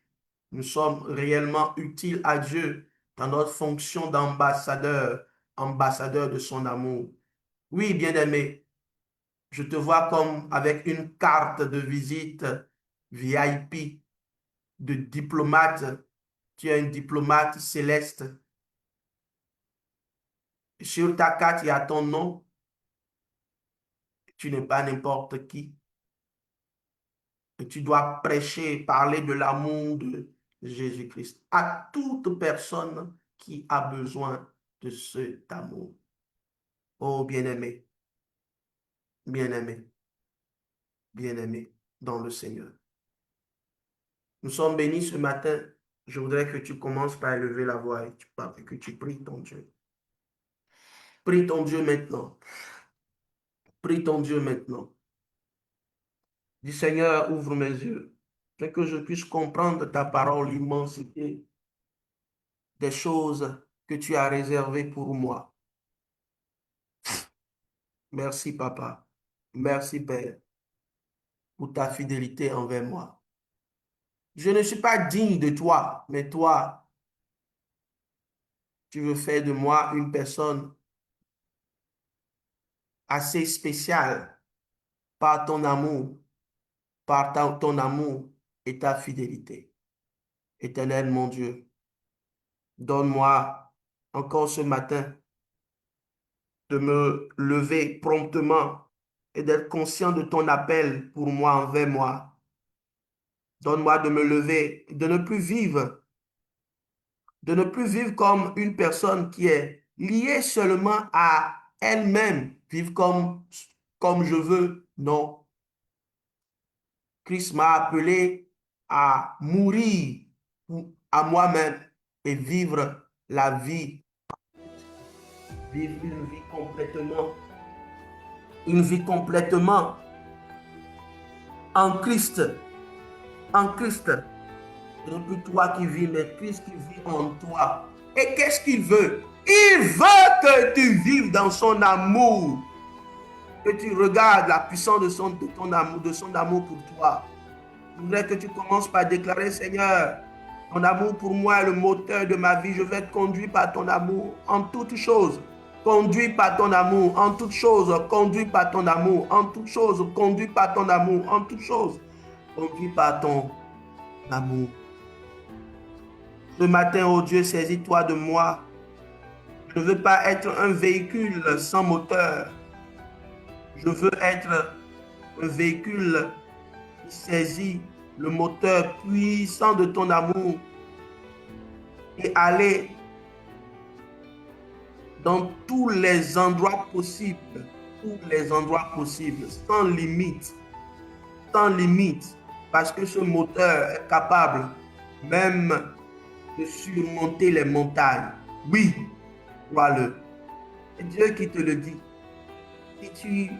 nous sommes réellement utiles à Dieu dans notre fonction d'ambassadeur, ambassadeur de son amour. Oui, bien-aimé, je te vois comme avec une carte de visite VIP, de diplomate. Tu es un diplomate céleste. Sur ta carte, il y a ton nom. Tu n'es pas n'importe qui. Et tu dois prêcher, parler de l'amour de Jésus-Christ à toute personne qui a besoin de cet amour. Oh, bien-aimé, bien-aimé, bien-aimé dans le Seigneur. Nous sommes bénis ce matin. Je voudrais que tu commences par élever la voix et que tu pries ton Dieu. Prie ton Dieu maintenant. Prie ton Dieu maintenant. Dis Seigneur, ouvre mes yeux, afin que je puisse comprendre ta parole, l'immensité des choses que tu as réservées pour moi. Merci, Papa. Merci, Père, pour ta fidélité envers moi. Je ne suis pas digne de toi, mais toi, tu veux faire de moi une personne assez spéciale par ton amour, ton amour et ta fidélité. Éternel, mon Dieu, donne-moi encore ce matin de me lever promptement et d'être conscient de ton appel pour moi, envers moi. Donne-moi de me lever, de ne plus vivre comme une personne qui est liée seulement à elle-même, vivre comme je veux. Non. Christ m'a appelé à mourir à moi-même et vivre la vie, vivre une vie complètement en Christ, en Christ. Ce n'est plus toi qui vis, mais Christ qui vit en toi. Et qu'est-ce qu'il veut? Il veut que tu vives dans son amour, que tu regardes la puissance de son amour pour toi. Je voudrais que tu commences par déclarer, Seigneur, ton amour pour moi est le moteur de ma vie. Je vais être conduit par ton amour en toutes choses. Conduit par ton amour en toutes choses. Conduit par ton amour en toutes choses. Conduit par ton amour en toutes choses. Conduit par ton amour. Ce matin, oh Dieu, saisis-toi de moi. Je ne veux pas être un véhicule sans moteur. Je veux être un véhicule qui saisit le moteur puissant de ton amour et aller dans tous les endroits possibles, sans limite, parce que ce moteur est capable même de surmonter les montagnes. Oui, crois-le. C'est Dieu qui te le dit. Si tu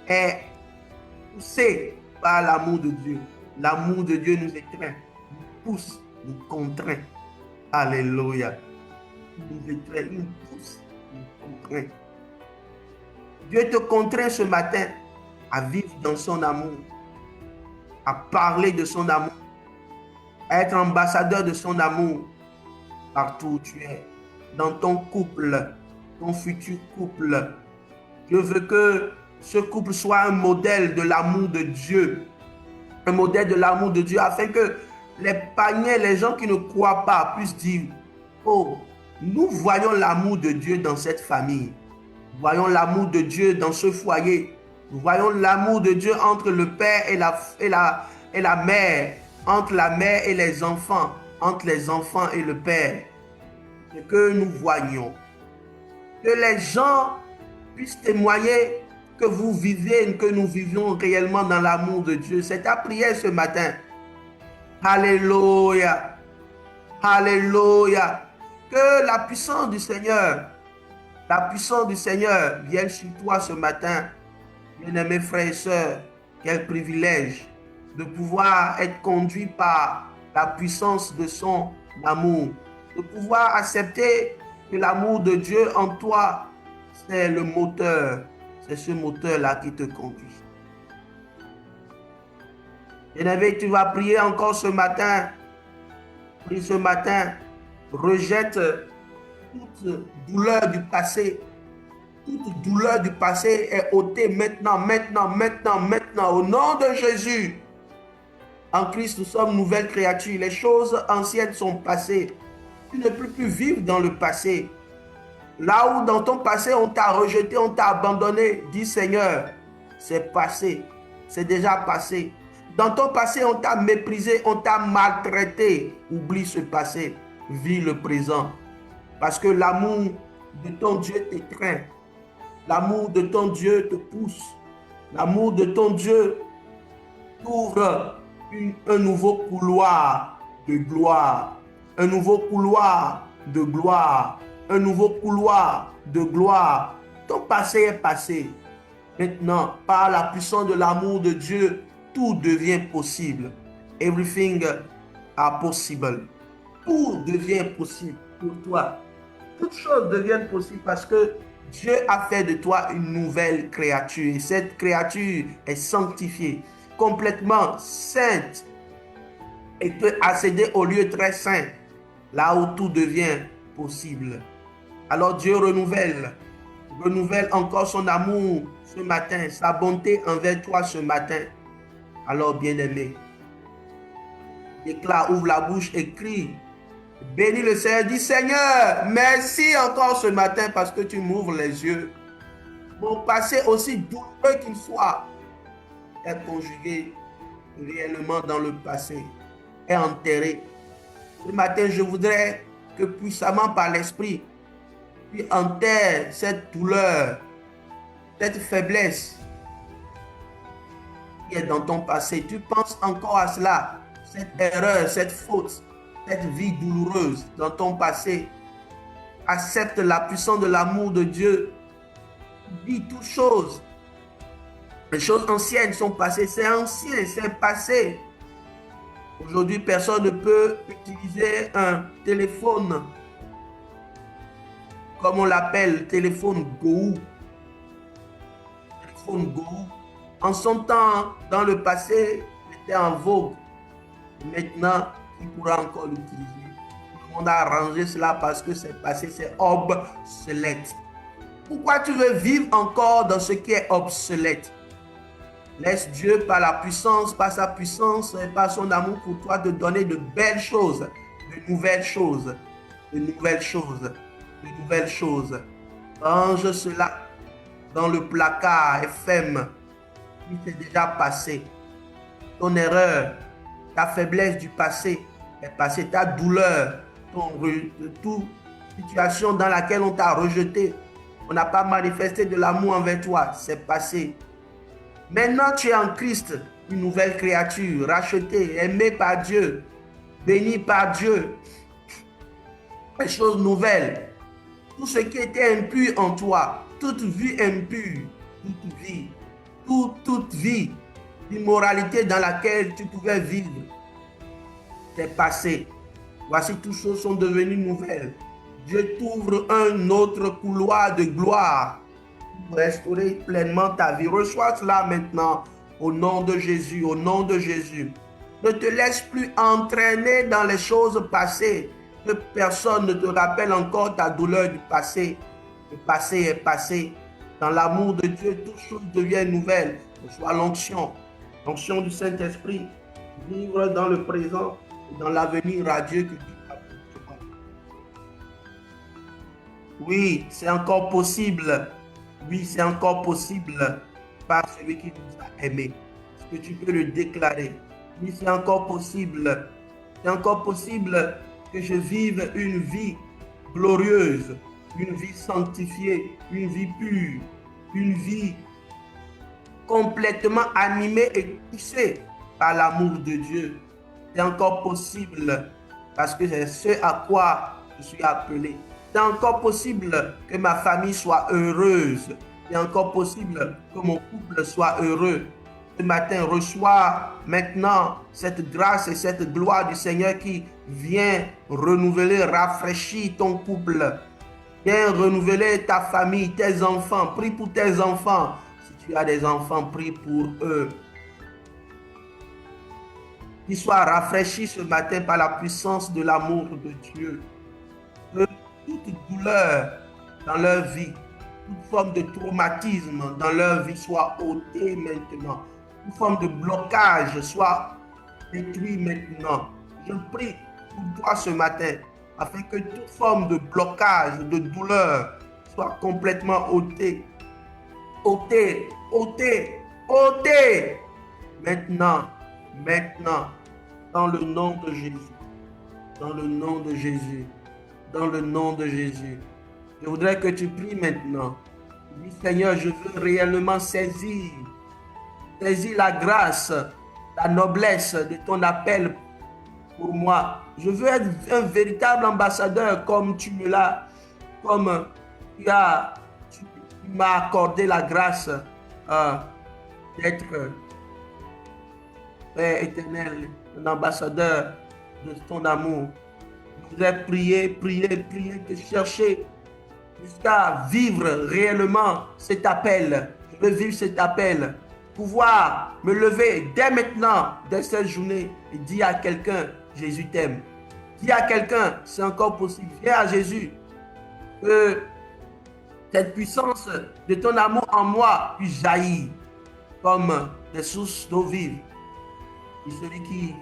es poussé par l'amour de Dieu nous étreint, nous pousse, nous contraint. Alléluia. Nous étreint, nous pousse, nous contraint. Dieu te contraint ce matin à vivre dans son amour, à parler de son amour, à être ambassadeur de son amour partout où tu es, dans ton couple, ton futur couple. Je veux que ce couple soit un modèle de l'amour de Dieu, un modèle de l'amour de Dieu, afin que les païens, les gens qui ne croient pas, puissent dire, oh, nous voyons l'amour de Dieu dans cette famille. Nous voyons l'amour de Dieu dans ce foyer. Nous voyons l'amour de Dieu entre le père et la mère, entre la mère et les enfants, entre les enfants et le père. Ce que nous voyons. Que les gens puissent témoigner que vous vivez, que nous vivions réellement dans l'amour de Dieu. C'est ta prière ce matin. Alléluia. Alléluia. Que la puissance du Seigneur vienne sur toi ce matin. Bien-aimés frères et sœurs, quel privilège de pouvoir être conduit par la puissance de son amour, de pouvoir accepter que l'amour de Dieu en toi, c'est le moteur, c'est ce moteur-là qui te conduit. Bien-aimé, tu vas prier encore ce matin. Prie ce matin, rejette toute douleur du passé. Toute douleur du passé est ôtée maintenant, au nom de Jésus. En Christ, nous sommes nouvelles créatures. Les choses anciennes sont passées. Tu ne peux plus vivre dans le passé. Là où dans ton passé, on t'a rejeté, on t'a abandonné, dis Seigneur, c'est passé, c'est déjà passé. Dans ton passé, on t'a méprisé, on t'a maltraité. Oublie ce passé, vis le présent. Parce que l'amour de ton Dieu t'étreint. L'amour de ton Dieu te pousse. L'amour de ton Dieu t'ouvre un nouveau couloir de gloire. Un nouveau couloir de gloire. Un nouveau couloir de gloire. Ton passé est passé. Maintenant, par la puissance de l'amour de Dieu, tout devient possible. Everything are possible. Tout devient possible pour toi. Toutes choses deviennent possibles parce que Dieu a fait de toi une nouvelle créature. Et cette créature est sanctifiée, complètement sainte, et peut accéder au lieu très saint, là où tout devient possible. Alors Dieu renouvelle encore son amour ce matin, sa bonté envers toi ce matin. Alors bien-aimé, déclare, ouvre la bouche et crie. Bénis le Seigneur, dis Seigneur, merci encore ce matin parce que tu m'ouvres les yeux. Mon passé, aussi douloureux qu'il soit, est conjugué réellement dans le passé, est enterré. Ce matin, je voudrais que puissamment par l'Esprit, tu enterres cette douleur, cette faiblesse qui est dans ton passé. Tu penses encore à cela, cette erreur, cette faute, cette vie douloureuse dans ton passé. Accepte la puissance de l'amour de Dieu. Dis toutes choses. Les choses anciennes sont passées. C'est ancien, c'est passé. Aujourd'hui, personne ne peut utiliser un téléphone, comme on l'appelle, téléphone Go. Téléphone Go. En son temps, dans le passé, il était en vogue. Maintenant, il pourra encore l'utiliser. Tout le monde a arrangé cela parce que c'est passé, c'est obsolète. Pourquoi tu veux vivre encore dans ce qui est obsolète? Laisse Dieu par la puissance, par sa puissance et par son amour pour toi de donner de belles choses, de nouvelles choses, de nouvelles choses, de nouvelles choses. Range cela dans le placard FM qui s'est déjà passé. Ton erreur, ta faiblesse du passé est passée, ta douleur, toute situation dans laquelle on t'a rejeté, on n'a pas manifesté de l'amour envers toi, c'est passé. Maintenant, tu es en Christ, une nouvelle créature, rachetée, aimée par Dieu, bénie par Dieu. les choses nouvelles. Tout ce qui était impur en toi, toute vie impure, toute vie d'immoralité dans laquelle tu pouvais vivre, c'est passé. Voici, toutes choses sont devenues nouvelles. Dieu t'ouvre un autre couloir de gloire pour restaurer pleinement ta vie. Reçois cela maintenant au nom de Jésus, au nom de Jésus. Ne te laisse plus entraîner dans les choses passées. Que personne ne te rappelle encore ta douleur du passé. Le passé est passé. Dans l'amour de Dieu, toutes choses deviennent nouvelles. Reçois l'onction du Saint-Esprit. Vivre dans le présent et dans l'avenir radieux que Dieu a pour toi. Oui, c'est encore possible. Oui, c'est encore possible par celui qui nous a aimés. Est-ce que tu peux le déclarer? Oui, c'est encore possible. C'est encore possible que je vive une vie glorieuse, une vie sanctifiée, une vie pure, une vie complètement animée et poussée par l'amour de Dieu. C'est encore possible parce que c'est ce à quoi je suis appelé. C'est encore possible que ma famille soit heureuse. C'est encore possible que mon couple soit heureux. Ce matin, reçois maintenant cette grâce et cette gloire du Seigneur qui vient renouveler, rafraîchir ton couple. Viens renouveler ta famille, tes enfants. Prie pour tes enfants. Si tu as des enfants, prie pour eux. Qu'ils soient rafraîchis ce matin par la puissance de l'amour de Dieu. Que toute douleur dans leur vie, toute forme de traumatisme dans leur vie soit ôtée maintenant. Toute forme de blocage soit détruite maintenant. Je prie pour toi ce matin, afin que toute forme de blocage, de douleur soit complètement ôtée. Ôtée, ôtée, ôtée. Maintenant, dans le nom de Jésus, dans le nom de Jésus, dans le nom de Jésus. Je voudrais que tu pries maintenant. Dis, Seigneur, je veux réellement saisir la grâce, la noblesse de ton appel pour moi. Je veux être un véritable ambassadeur comme tu me l'as, comme tu m'as accordé la grâce d'être Père éternel, un ambassadeur de ton amour. Je voudrais prier, te chercher jusqu'à vivre réellement cet appel. Je veux vivre cet appel. Pouvoir me lever dès maintenant, dès cette journée, et dire à quelqu'un, Jésus t'aime. Dis à quelqu'un, c'est encore possible. Viens à Jésus. Que cette puissance de ton amour en moi puisse jaillir comme des sources d'eau vive. Et celui qui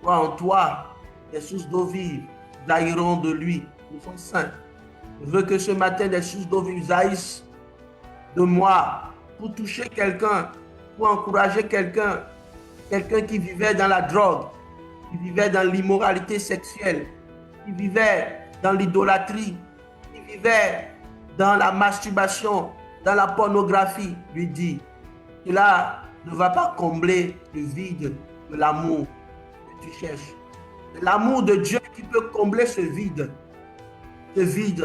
croit en toi, des sources d'eau vive jailliront de lui, de son sein. Je veux que ce matin, des sources d'eau vive jaillissent de moi pour toucher quelqu'un, pour encourager quelqu'un qui vivait dans la drogue, qui vivait dans l'immoralité sexuelle, qui vivait dans l'idolâtrie, qui vivait dans la masturbation, dans la pornographie, lui dit, cela ne va pas combler le vide de l'amour que tu cherches. C'est l'amour de Dieu qui peut combler ce vide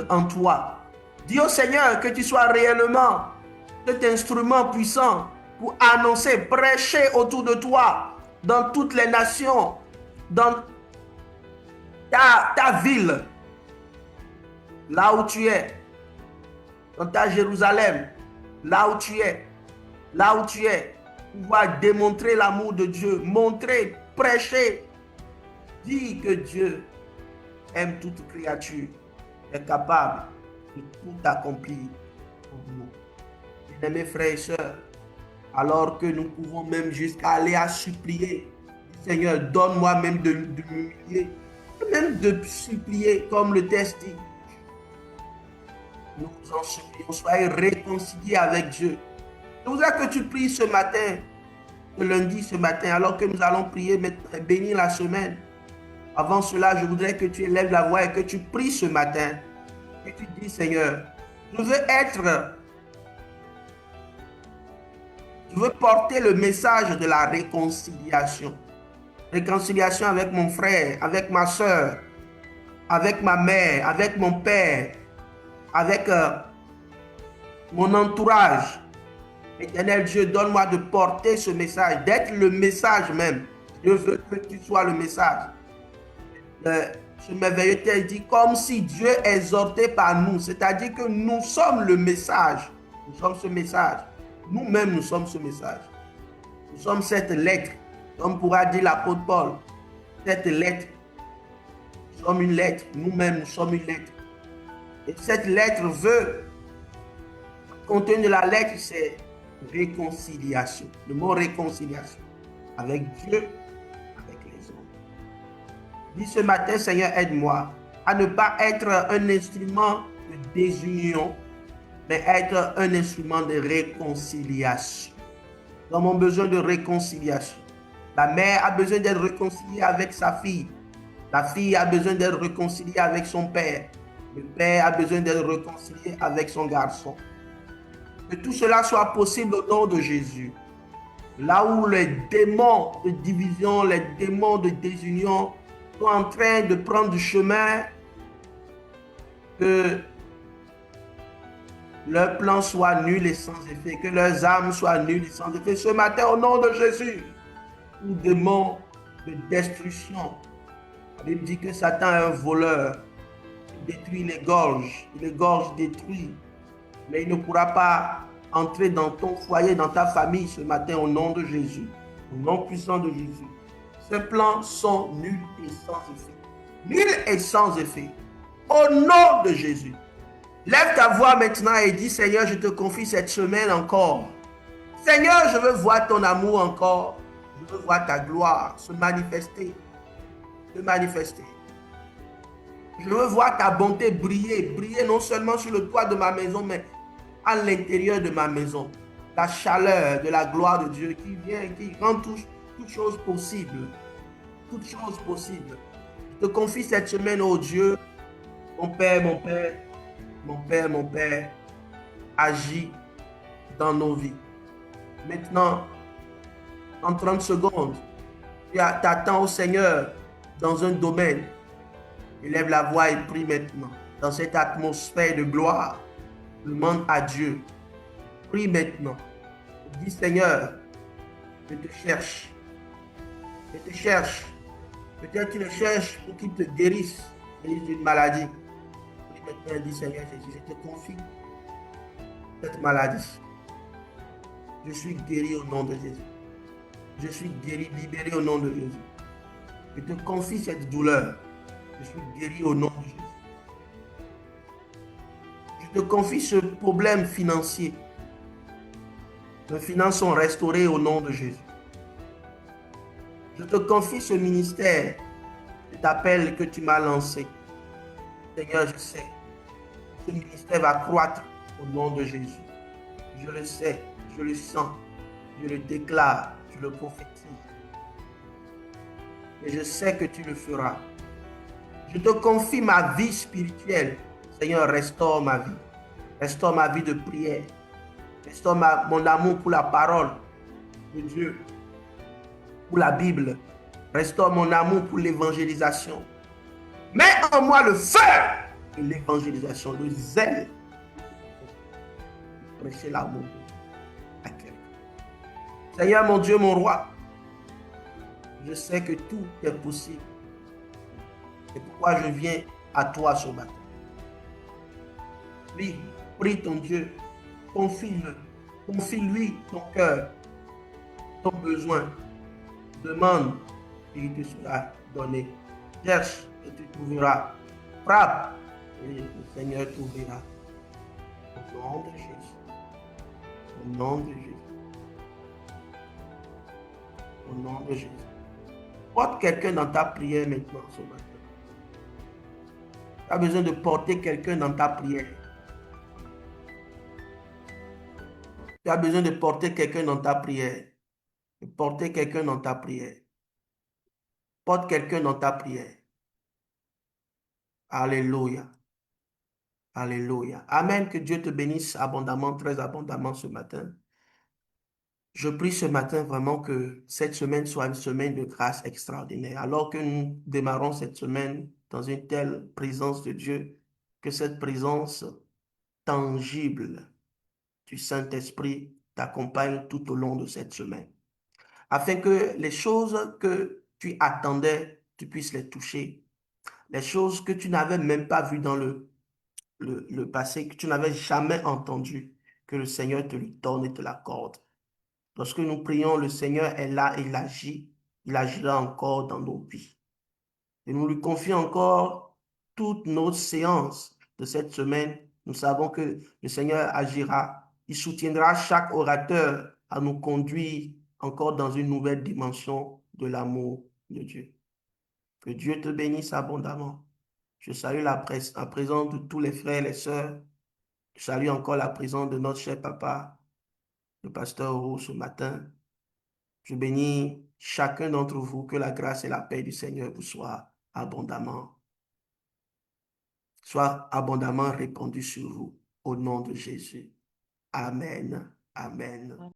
en toi. Dis au Seigneur que tu sois réellement cet instrument puissant pour annoncer, prêcher autour de toi, dans toutes les nations, dans ta ville, là où tu es, dans ta Jérusalem, là où tu es, pouvoir démontrer l'amour de Dieu, montrer, prêcher, dire que Dieu aime toute créature, est capable de tout accomplir pour nous. Bien-aimés frères et sœurs, alors que nous pouvons même jusqu'à aller à supplier, Seigneur, donne-moi même de m'humilier, même de supplier, comme le texte dit. Nous vous en supplions, soyez réconciliés avec Dieu. Je voudrais que tu pries ce matin, ce lundi, ce matin, alors que nous allons prier, bénir la semaine. Avant cela, je voudrais que tu élèves la voix et que tu pries ce matin. Et tu dis, Seigneur, je veux porter le message de la réconciliation. Réconciliation avec mon frère, avec ma soeur, avec ma mère, avec mon père, avec mon entourage. Éternel Dieu, donne-moi de porter ce message, d'être le message même. Je veux que tu sois le message. Ce merveilleux texte dit comme si Dieu exhortait par nous, c'est-à-dire que nous sommes le message. Nous sommes ce message. Nous-mêmes, nous sommes ce message. Nous sommes cette lettre, comme pourra dire l'apôtre Paul. Cette lettre, nous sommes une lettre. Nous-mêmes, nous sommes une lettre. Et cette lettre veut, le contenu de la lettre, c'est réconciliation. Le mot réconciliation avec Dieu, avec les hommes. Dis ce matin, Seigneur, aide-moi à ne pas être un instrument de désunion, mais être un instrument de réconciliation. Nous avons besoin de réconciliation. La mère a besoin d'être réconciliée avec sa fille. La fille a besoin d'être réconciliée avec son père. Le père a besoin d'être réconcilié avec son garçon. Que tout cela soit possible au nom de Jésus. Là où les démons de division, les démons de désunion sont en train de prendre du chemin, que leurs plans soient nuls et sans effet, que leurs âmes soient nulles et sans effet. Ce matin, au nom de Jésus, tout démon de destruction. La Bible dit que Satan est un voleur. Il détruit les gorges. Les gorges détruit. Mais il ne pourra pas entrer dans ton foyer, dans ta famille ce matin au nom de Jésus. Au nom puissant de Jésus. Ces plans sont nuls et sans effet. Nuls et sans effet. Au nom de Jésus. Lève ta voix maintenant et dis, Seigneur, je te confie cette semaine encore. Seigneur, je veux voir ton amour encore. Je veux voir ta gloire se manifester. Se manifester. Je veux voir ta bonté briller. Briller non seulement sur le toit de ma maison, mais à l'intérieur de ma maison. La chaleur de la gloire de Dieu qui vient, qui rend toutes choses possibles. Toutes choses possibles. Je te confie cette semaine, oh Dieu, mon Père, mon Père, mon Père, mon Père, agis dans nos vies. Maintenant, en 30 secondes, tu t'attends au Seigneur dans un domaine. Élève la voix et prie maintenant. Dans cette atmosphère de gloire, demande à Dieu. Prie maintenant. Dis, Seigneur, je te cherche. Je te cherche. Peut-être tu le cherches pour qu'il te guérisse d'une maladie. Prie maintenant, dis, Seigneur Jésus, je te confie cette maladie. Je suis guéri au nom de Jésus. Je suis guéri, libéré au nom de Jésus. Je te confie cette douleur. Je suis guéri au nom de Jésus. Je te confie ce problème financier. Mes finances sont restaurées au nom de Jésus. Je te confie ce ministère, cet appel que tu m'as lancé. Seigneur, je sais. Ce ministère va croître au nom de Jésus. Je le sais, je le sens, je le déclare, je le prophétise. Et je sais que tu le feras. Je te confie ma vie spirituelle. Seigneur, restaure ma vie. Restaure ma vie de prière. Restaure mon amour pour la parole de Dieu, pour la Bible. Restaure mon amour pour l'évangélisation. Mets en moi le feu de l'évangélisation, le zèle. Prêcher l'amour à quelqu'un. Seigneur, mon Dieu, mon roi, je sais que tout est possible. C'est pourquoi je viens à toi ce matin. Oui, prie ton Dieu, confie-le, confie-lui ton cœur, ton besoin. Demande et il te sera donné. Cherche et tu trouveras. Frappe et le Seigneur t'ouvrira. Au nom de Jésus. Au nom de Jésus. Au nom de Jésus. Porte quelqu'un dans ta prière maintenant ce matin. Tu as besoin de porter quelqu'un dans ta prière. Tu as besoin de porter quelqu'un dans ta prière. De porter quelqu'un dans ta prière. Porte quelqu'un dans ta prière. Alléluia. Alléluia. Amen. Que Dieu te bénisse abondamment, très abondamment ce matin. Je prie ce matin vraiment que cette semaine soit une semaine de grâce extraordinaire. Alors que nous démarrons cette semaine, dans une telle présence de Dieu, que cette présence tangible du Saint-Esprit t'accompagne tout au long de cette semaine, afin que les choses que tu attendais, tu puisses les toucher, les choses que tu n'avais même pas vues dans le passé, que tu n'avais jamais entendu, que le Seigneur te lui donne et te l'accorde. Lorsque nous prions, le Seigneur est là et il agit. Il agira encore dans nos vies. Et nous lui confions encore toutes nos séances de cette semaine. Nous savons que le Seigneur agira. Il soutiendra chaque orateur à nous conduire encore dans une nouvelle dimension de l'amour de Dieu. Que Dieu te bénisse abondamment. Je salue la présence de tous les frères et les sœurs. Je salue encore la présence de notre cher papa, le pasteur Oro, ce matin. Je bénis chacun d'entre vous, que la grâce et la paix du Seigneur vous soient abondamment répandues sur vous. Au nom de Jésus. Amen. Amen.